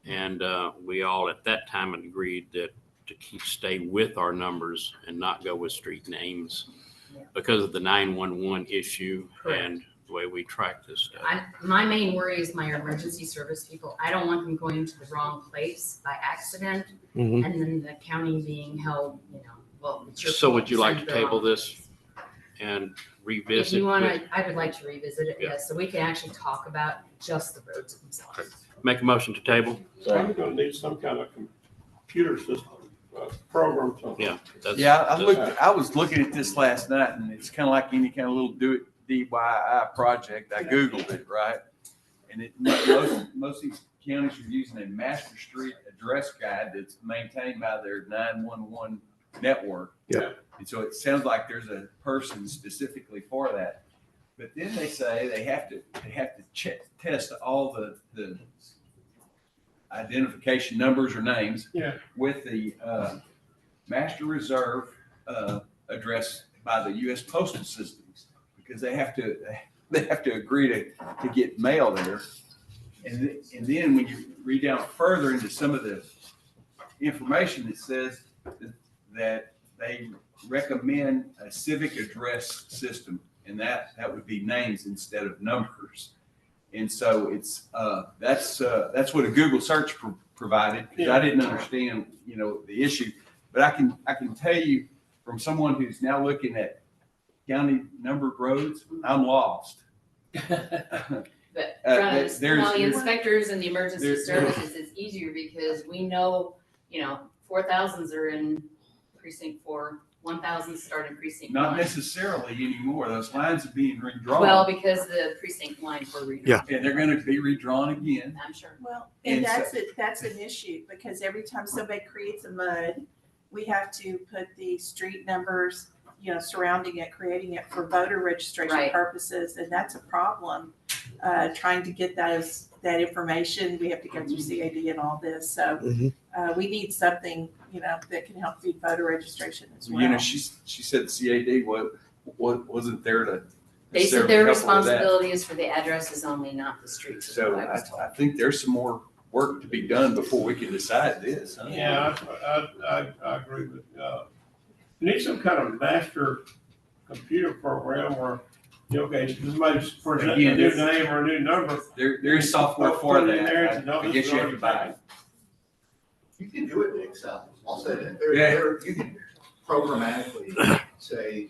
And we all at that time had agreed that to stay with our numbers and not go with street names because of the 911 issue. Correct. And the way we track this stuff. My main worry is my emergency service people. I don't want them going to the wrong place by accident Mhm. and then the county being held, well, it's your So fault would you like send to the table wrong this place. and If revisit? you want with- to, I would like to revisit it, Yeah. yes, so we can actually talk about just the roads themselves. Make a motion to table? Probably gonna need some kind of computer system, program. Something. Yeah. Yeah, I was looking at this last night, and it's kind of like any kind of little DIY project. I Googled it, right? And most of these counties are using a master street address guide that's maintained by their 911 network. Yeah. And so it sounds like there's a person specifically for that. But then they say they have to test all the identification numbers or names with the master reserve address by the U.S. postal systems, because they have to agree to get mail there. And then when you read down further into some of the information, it says that they recommend a civic address system, and that would be names instead of numbers. And so it's that's what a Google search provided, because I didn't understand the issue. But I can tell you from someone who's now looking at county numbered roads, I'm lost. But there's- the inspectors and the emergency there's- services, it's easier because we know, 4,000s are in precinct 4, 1,000s start in precinct 1. Not necessarily anymore. Those lines are being redrawn. Well, because the precinct lines were redrawn. Yeah. And they're going to be redrawn again. I'm sure. Well, And and so- that's an issue, because every time somebody creates a MUD, we have to put the street numbers, surrounding it, creating it for voter registration Right. purposes, and that's a problem. Trying to get that information, we have to go through CAD and all this, so Mhm. we need something, that can help feed voter registration as well. She said CAD wasn't there to. They said their responsibility is for the addresses only, not the streets. is So what I was told. I think there's some more work to be done before we can decide this. Huh? Yeah, I agree with, you need some kind of master computer program where, okay, somebody's presenting a Again, new this- name or a new number. There is software for Put it in there, that. no, I this guess is you have to already buy it. You can do it in Excel. I'll say that. Yeah. You can programmatically say,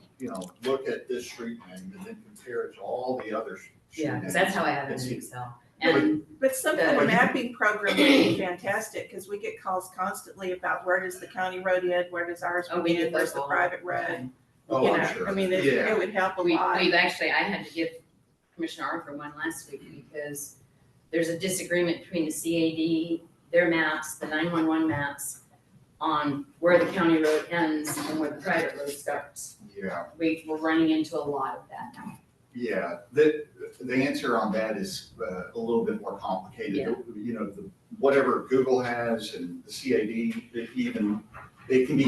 look at this street name and then compare it to all the other street Yeah, names. because that's how I have it and in see- Excel. And But some kind of mapping program would be fantastic, because we get calls constantly about where does the county road end, where does ours Oh, we end, get where's those the all. private road. Oh, I'm sure. I mean, it Yeah. would help a We've lot. actually, I had to give Commissioner Arthur one last week because there's a disagreement between the CAD, their maps, the 911 maps, on where the county road ends and where the private road starts. Yeah. We're running into a lot of that now. Yeah, the answer on that is a little bit more complicated. Yeah. Whatever Google has and the CAD, it can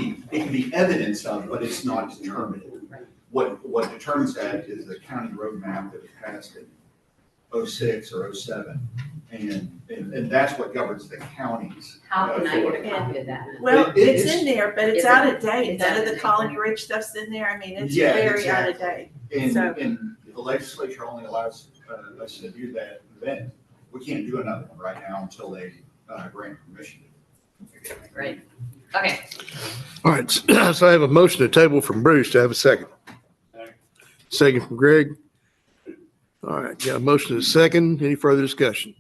be evidence of, but it's not determinative. What determines that is the county road map that was passed in 06 or 07. And that's what governs the counties. How can I for get it. a copy of that? Well, it's It's- in there, but it's Is out it? of date. It's None out of of the date. Colony Ridge stuff's in there. I mean, it's Yeah, very out of exactly. date. So- And the legislature only allows us to do that then. We can't do another one right now until they grant permission. Great. Okay. All right, so I have a motion to table from Bruce. To have a second? Second from Greg. All right, got a motion and a second. Any further discussion?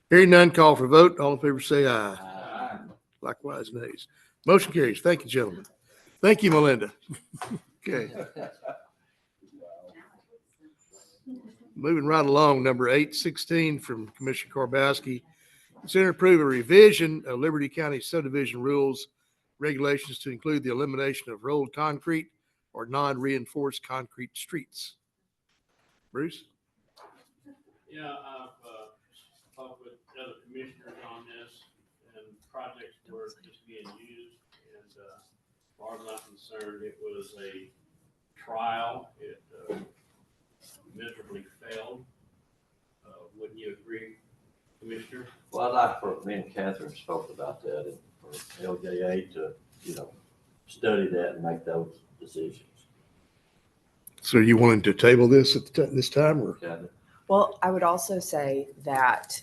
Hearing none, call for vote. All in favor say aye. Likewise, nays. Motion carries. Thank you, gentlemen. Thank you, Melinda. Okay. Moving right along, number 816 from Commissioner Korbowski. Consider approve a revision of Liberty County subdivision rules, regulations to include the elimination of rolled concrete or non-reinforced concrete streets. Bruce? Yeah, talked with other commissioners on this, and projects were just being used, and, as far as I'm concerned, it was a trial. It miserably failed. Wouldn't you agree, Commissioner? Well, I'd like for, me and Catherine spoke about that, and for LJA to, study that and make those decisions. So you wanting to table this at this time, or? Well, I would also say that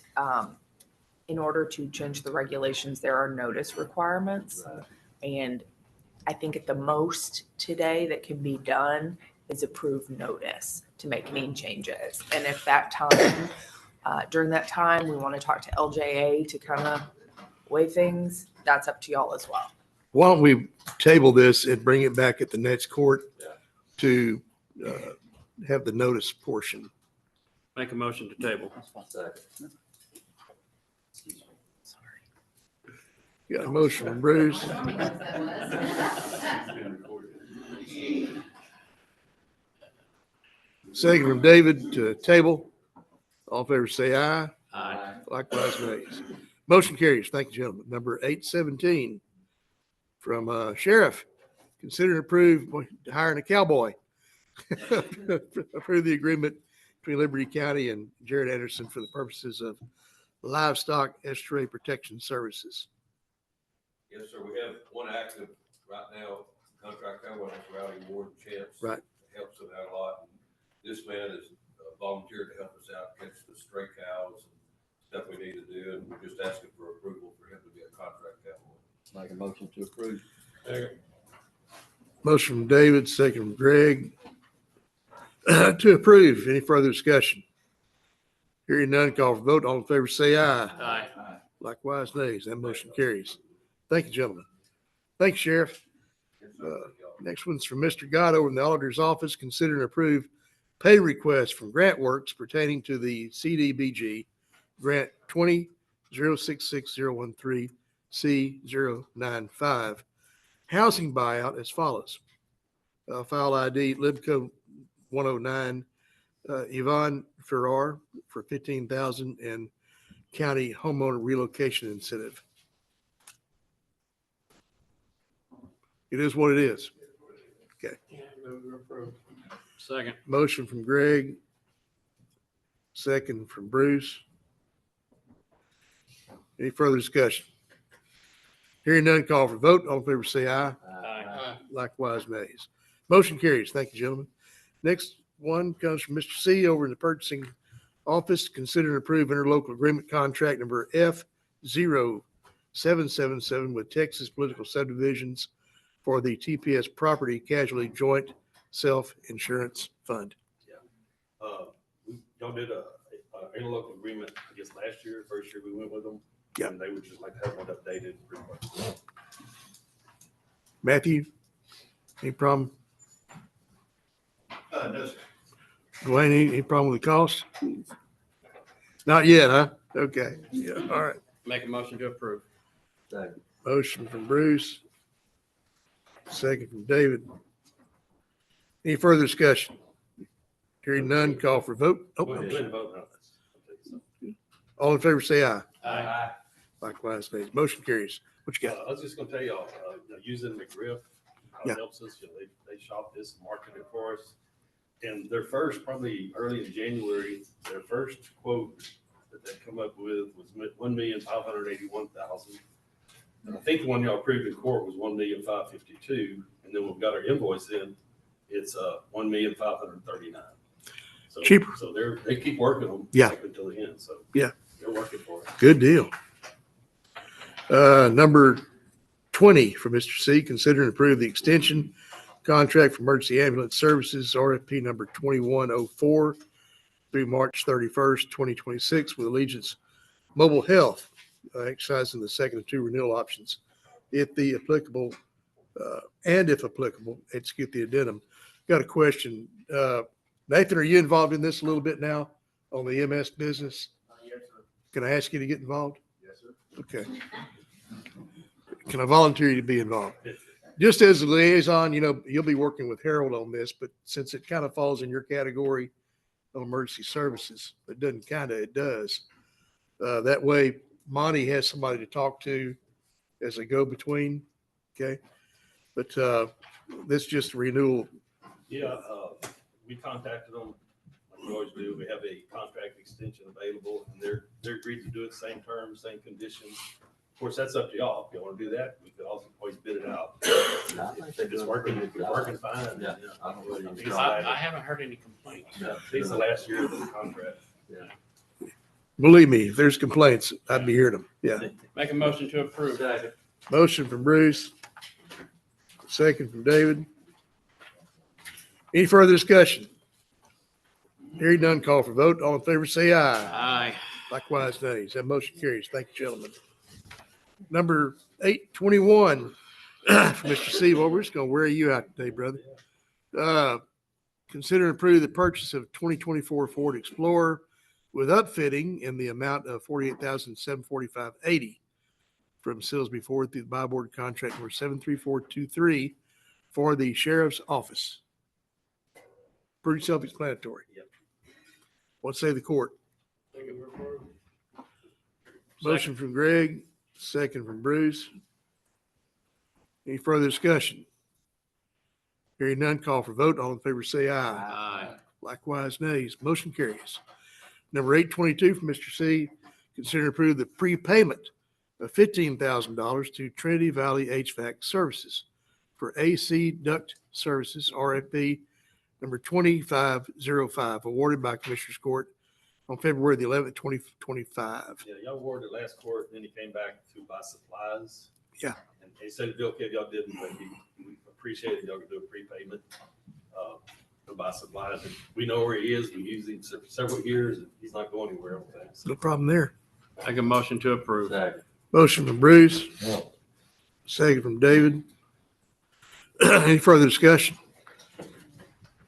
in order to change the regulations, there are notice requirements. And I think at the most today that can be done is approve notice to make any changes. And if that time, during that time, we want to talk to LJA to kind of weigh things, that's up to y'all as well. Why don't we table this and bring it back at the next court to have the notice portion? Make a motion to table. Got a motion from Bruce. Second from David to table. All in favor say aye. Aye. Likewise nays. Motion carries. Thank you, gentlemen. Number 817 from Sheriff. Consider and approve hiring a cowboy. Approve the agreement between Liberty County and Jared Anderson for the purposes of livestock estuary protection services. Yes, sir. We have one active right now, contract cowboy, that's Rowdy Ward Champs. Right. Helps them out a lot. This man has volunteered to help us out, catch the stray cows and stuff we need to do, and we're just asking for approval for him to be a contract cowboy. Make a motion to approve. Motion from David, second from Greg. To approve. Any further discussion? Hearing none, call for vote. All in favor say aye. Aye. Likewise nays. That motion carries. Thank you, gentlemen. Thank you, Sheriff. Next one's from Mr. Gatto in the auditor's office. Consider and approve pay request from Grant Works pertaining to the CDBG Grant 20-066013C095 housing buyout as follows. File ID Libco 109, Yvonne Farrar for $15,000 and county homeowner relocation incentive. It is what it is. Okay. Second. Motion from Greg. Second from Bruce. Any further discussion? Hearing none, call for vote. All in favor say aye. Aye. Likewise nays. Motion carries. Thank you, gentlemen. Next one comes from Mr. C over in the purchasing office. Consider and approve interlocal agreement contract number F0777 with Texas Political Subdivisions for the TPS Property Casualty Joint Self-Insurance Fund. Y'all did a interlocal agreement, I guess, last year, first year we went with them. Yeah. And they would just like to have one updated pretty much. Matthew, any problem? No, sir. Dwayne, any problem with the cost? Not yet, huh? Okay. Yeah. All right. Make a motion to approve. Second. Motion from Bruce. Second from David. Any further discussion? Hearing none, call for vote. Go ahead and vote on this. All in favor, say aye. Aye. Likewise, nays. Motion carries. What you got? I was just gonna tell y'all, using McGriff, how Yeah. it helps us, they shop this, market it for us. And their first, probably early in January, their first quote that they come up with was $1,581,000. And I think the one y'all approved in court was $1,552,000, and then we've got our invoice in, it's $1,539,000. So Cheaper. So they keep working them. Yeah. Up until the end, so. Yeah. They're working for it. Good deal. Number 20 for Mr. C, consider and approve the extension contract for emergency ambulance services, RFP number 2104 through March 31st, 2026 with Allegiance Mobile Health, exercising the second of two renewal options. If the applicable, and if applicable, execute the addendum. Got a question. Nathan, are you involved in this a little bit now on the EMS business? Yes, sir. Can I ask you to get involved? Yes, sir. Okay. Can I volunteer you to be involved? Just as a liaison, you'll be working with Harold on this, but since it kind of falls in your category of emergency services, it doesn't it does. That way Monty has somebody to talk to as a go-between, okay? But this is just a renewal. Yeah, we contacted them, like we always do. We have a contract extension available, and they're agreed to do it, same terms, same conditions. Of course, that's up to y'all. If you want to do that, we could also always bid it out. If it's working, fine. Yeah. I don't really. I haven't heard any complaints. It's the last year of the contract. Yeah. Believe me, if there's complaints, I'd be hearing them. Yeah. Make a motion to approve. Motion from Bruce. Second from David. Any further discussion? Hearing none, call for vote. All in favor, say aye. Aye. Likewise, nays. That motion carries. Thank you, gentlemen. Number 821, from Mr. Steve, we're just gonna wear you out today, brother. Consider and approve the purchase of 2024 Ford Explorer with upfitting in the amount of $48,745.80 from Silsby Ford through the buy board contract number 73423 for the sheriff's office. Pretty self-explanatory. Yep. What say the court? Motion from Greg, second from Bruce. Any further discussion? Hearing none, call for vote. All in favor, say aye. Aye. Likewise, nays. Motion carries. Number 822 from Mr. C, consider and approve the prepayment of $15,000 to Trinity Valley HVAC Services for AC Duct Services, RFP number 2505, awarded by Commissioners Court on February the 11th, 2025. Yeah, y'all awarded it last court, then he came back to buy supplies. Yeah. And he said it'd be okay if y'all didn't, but we appreciate it. Y'all could do a prepayment to buy supplies. And we know where he is. We used him several years, and he's not going anywhere with that. So No problem there. Make a motion to approve. Motion from Bruce, second from David. Any further discussion?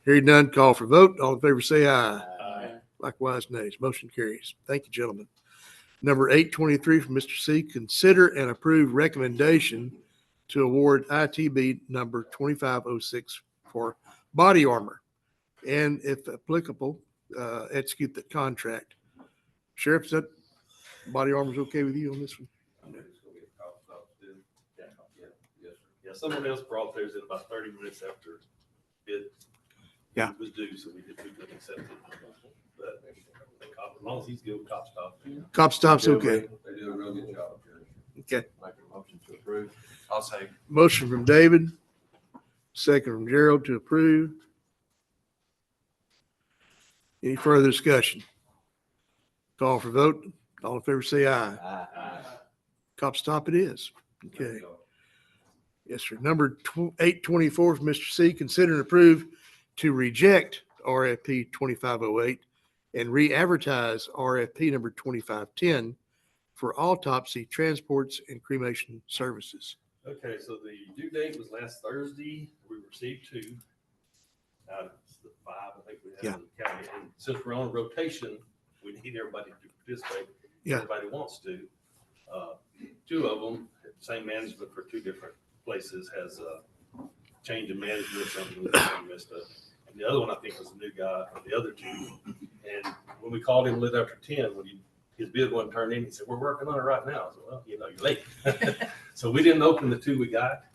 Hearing none, call for vote. All in favor, say aye. Aye. Likewise, nays. Motion carries. Thank you, gentlemen. Number 823 from Mr. C, consider and approve recommendation to award ITB number 2506 for body armor, and if applicable, execute the contract. Sheriff, is that body armor's okay with you on this one? yeah, someone else brought theirs in about 30 minutes after bid Yeah. was due, so we couldn't accept it. But as long as he's good with cop stop. Cop stop's okay. They do a real good job here. Okay. Make a motion to approve. I'll say. Motion from David, second from Gerald to approve. Any further discussion? Call for vote. All in favor, say aye. Aye. Cop stop it is. Okay. Yes, sir. Number 824 from Mr. C, consider and approve to reject RFP 2508 and re-advertise RFP number 2510 for autopsy, transports, and cremation services. Okay, so the due date was last Thursday. We received 2 out of the 5, I think we have in the county. And since we're on rotation, we need everybody to participate. Yeah. Everybody wants to. 2 of them, same management for 2 different places, has a change in management or something that messed up. And the other one, I think, was a new guy, or the other 2. And when we called him a little after 10, when his bid wasn't turned in, he said, "We're working on it right now." I said, "Well, you're late." So we didn't open the 2 we got.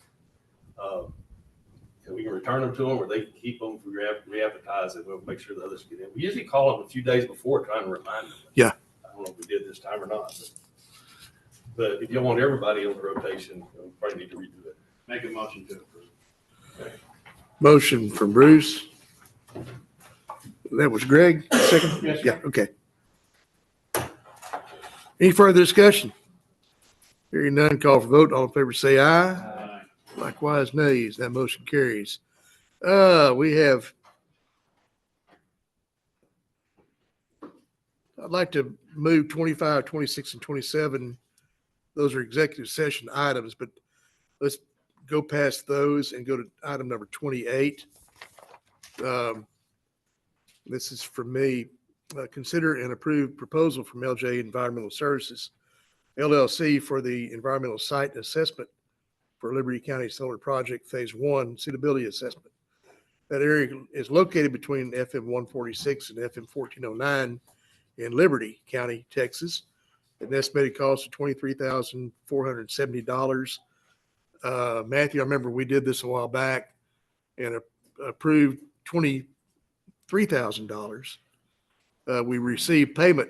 And we can return them to them, or they can keep them for re-advertise, and we'll make sure the others get in. We usually call them a few days before, trying to remind them. Yeah. I don't know if we did this time or not, but if you want everybody on the rotation, we probably need to redo it. Make a motion to approve. Motion from Bruce. That was Greg, second? Yes, sir. Yeah, okay. Any further discussion? Hearing none, call for vote. All in favor, say aye. Aye. Likewise, nays. That motion carries. We have, I'd like to move 25, 26, and 27. Those are executive session items, but let's go past those and go to item number 28. This is for me. Consider and approve proposal from LJ Environmental Services, LLC, for the environmental site assessment for Liberty County Solar Project Phase 1 suitability assessment. That area is located between FM 146 and FM 1409 in Liberty County, Texas. an estimated cost of $23,470. Matthew, I remember we did this a while back and approved $23,000. We received payment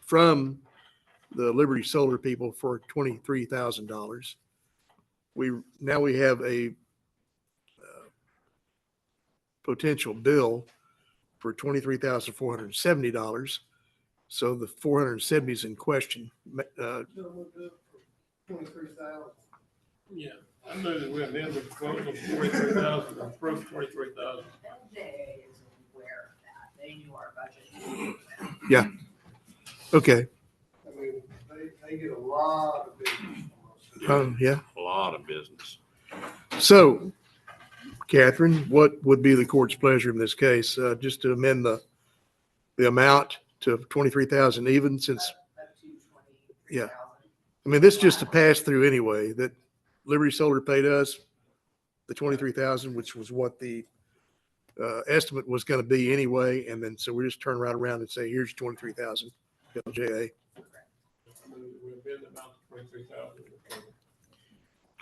from the Liberty Solar people for $23,000. Now we have a potential bill for $23,470. So the 470 is in question. Yeah, I know that we're in the proposal 43,000, approach 23,000. LJA is aware of that. They knew our budget. Yeah. Okay. I mean, they get a lot of business. Yeah. A lot of business. So, Catherine, what would be the court's pleasure in this case? Just to amend the amount to 23,000 even since, yeah. I mean, this is just a pass through anyway, that Liberty Solar paid us the 23,000, which was what the estimate was going to be anyway. And then, so we just turn right around and say, here's 23,000 LJA.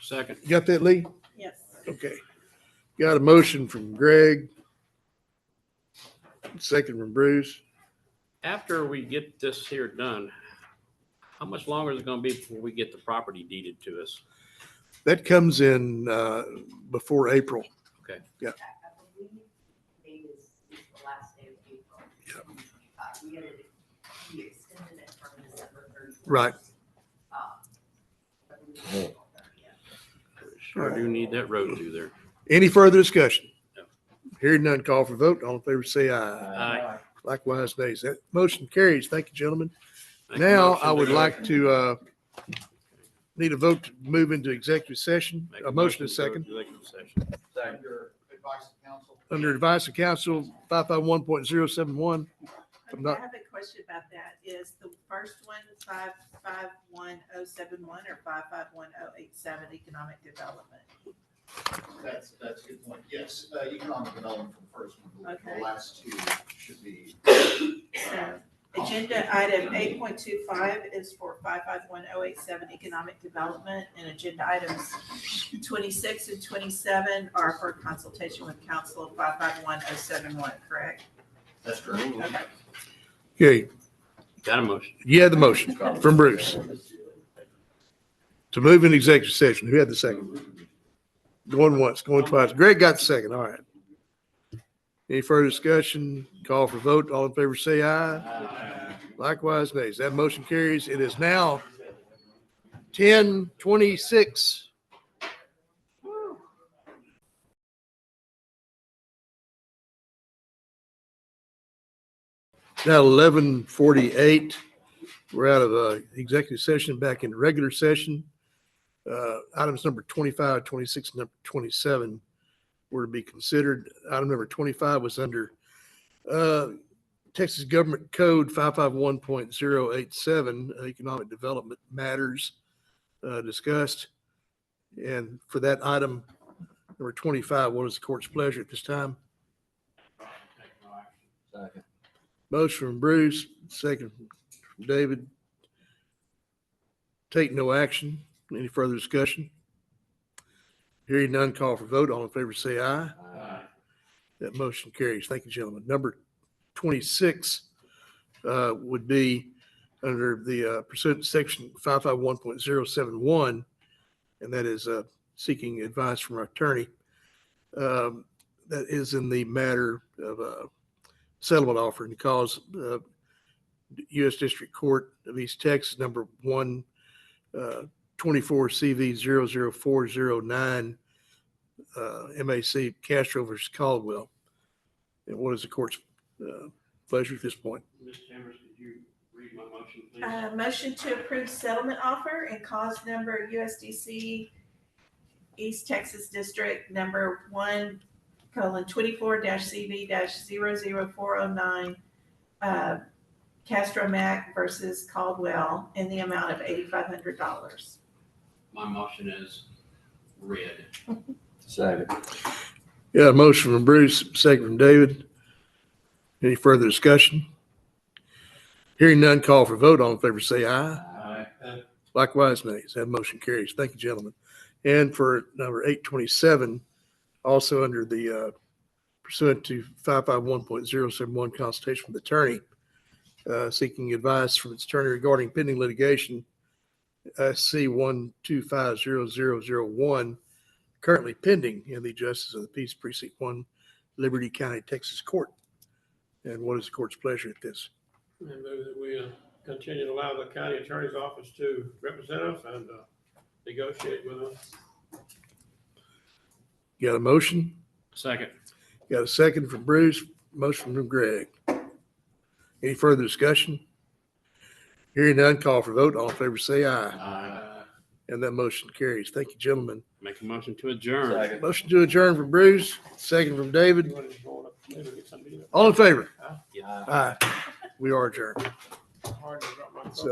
Second. You got that, Lee? Yes. Okay. Got a motion from Greg. Second from Bruce. After we get this here done, how much longer is it going to be before we get the property deeded to us? That comes in before April. Okay. Yeah. I believe date is the last day of April. Yep. We had it, we extended it from December 31st. Right. But we haven't all done it yet. Sure do need that road through there. Any further discussion? No. Hearing none, call for vote. All in favor, say aye. Aye. Likewise, nays. That motion carries. Thank you, gentlemen. Make a Now, motion I would to- like to need a vote to move into executive session. Make A motion is to go second. to executive session. Under advice of counsel. Under advice of counsel, 551.071. I'm not- I have a question about that. Is the first one 551071 or 551087 economic development? That's a good point. Yes, economic development for the first one. Okay. The last two should be. Agenda item 8.25 is for 551087 economic development, and agenda items 26 and 27 are for consultation with counsel of 551071, correct? That's correct. Okay. Okay, Got a motion. you had the motion from Bruce to move in executive session. Who had the second? Going once, going twice. Greg got the second. All right. Any further discussion? Call for vote. All in favor, say aye. Likewise, nays. That motion carries. It is now 10:26. Now 11:48. We're out of executive session, back in regular session. Items number 25, 26, and number 27 were to be considered. Item number 25 was under Texas Government Code 551.087, economic development matters discussed. And for that item, number 25, what is the court's pleasure at this time? Second. Motion from Bruce, second from David. Take no action. Any further discussion? Hearing none, call for vote. All in favor, say aye. Aye. That motion carries. Thank you, gentlemen. Number 26 would be under the pursuant to section 551.071, and that is seeking advice from our attorney. That is in the matter of settlement offer and cause U.S. District Court of East Texas, number 124 CV 00409, MAC Castro versus Caldwell. And what is the court's pleasure at this point? Ms. Chambers, could you read my motion, please? Motion to approve settlement offer and cause number USDC East Texas District number 1:24-CV-00409, Castro Mac versus Caldwell in the amount of $8,500. My motion is read. Second. Yeah, a motion from Bruce, second from David. Any further discussion? Hearing none, call for vote. All in favor, say aye. Likewise, nays. That motion carries. Thank you, gentlemen. And for number 827, also under the pursuant to 551.071 consultation with attorney, seeking advice from its attorney regarding pending litigation, SC 1250001, currently pending in the Justice of the Peace Precinct 1, Liberty County, Texas Court. And what is the court's pleasure at this? And move that we continue to allow the county attorney's office to represent us and negotiate with us. Got a motion? Second. Got a second from Bruce, motion from Greg. Any further discussion? Hearing none, call for vote. All in favor, say aye. Aye. And that motion carries. Thank you, gentlemen. Make a motion to adjourn. Second. Motion to adjourn from Bruce, second from David. You want to go up later, get something to eat? All in favor? Yeah. Aye. We are adjourned. Hard to drop my phone. So.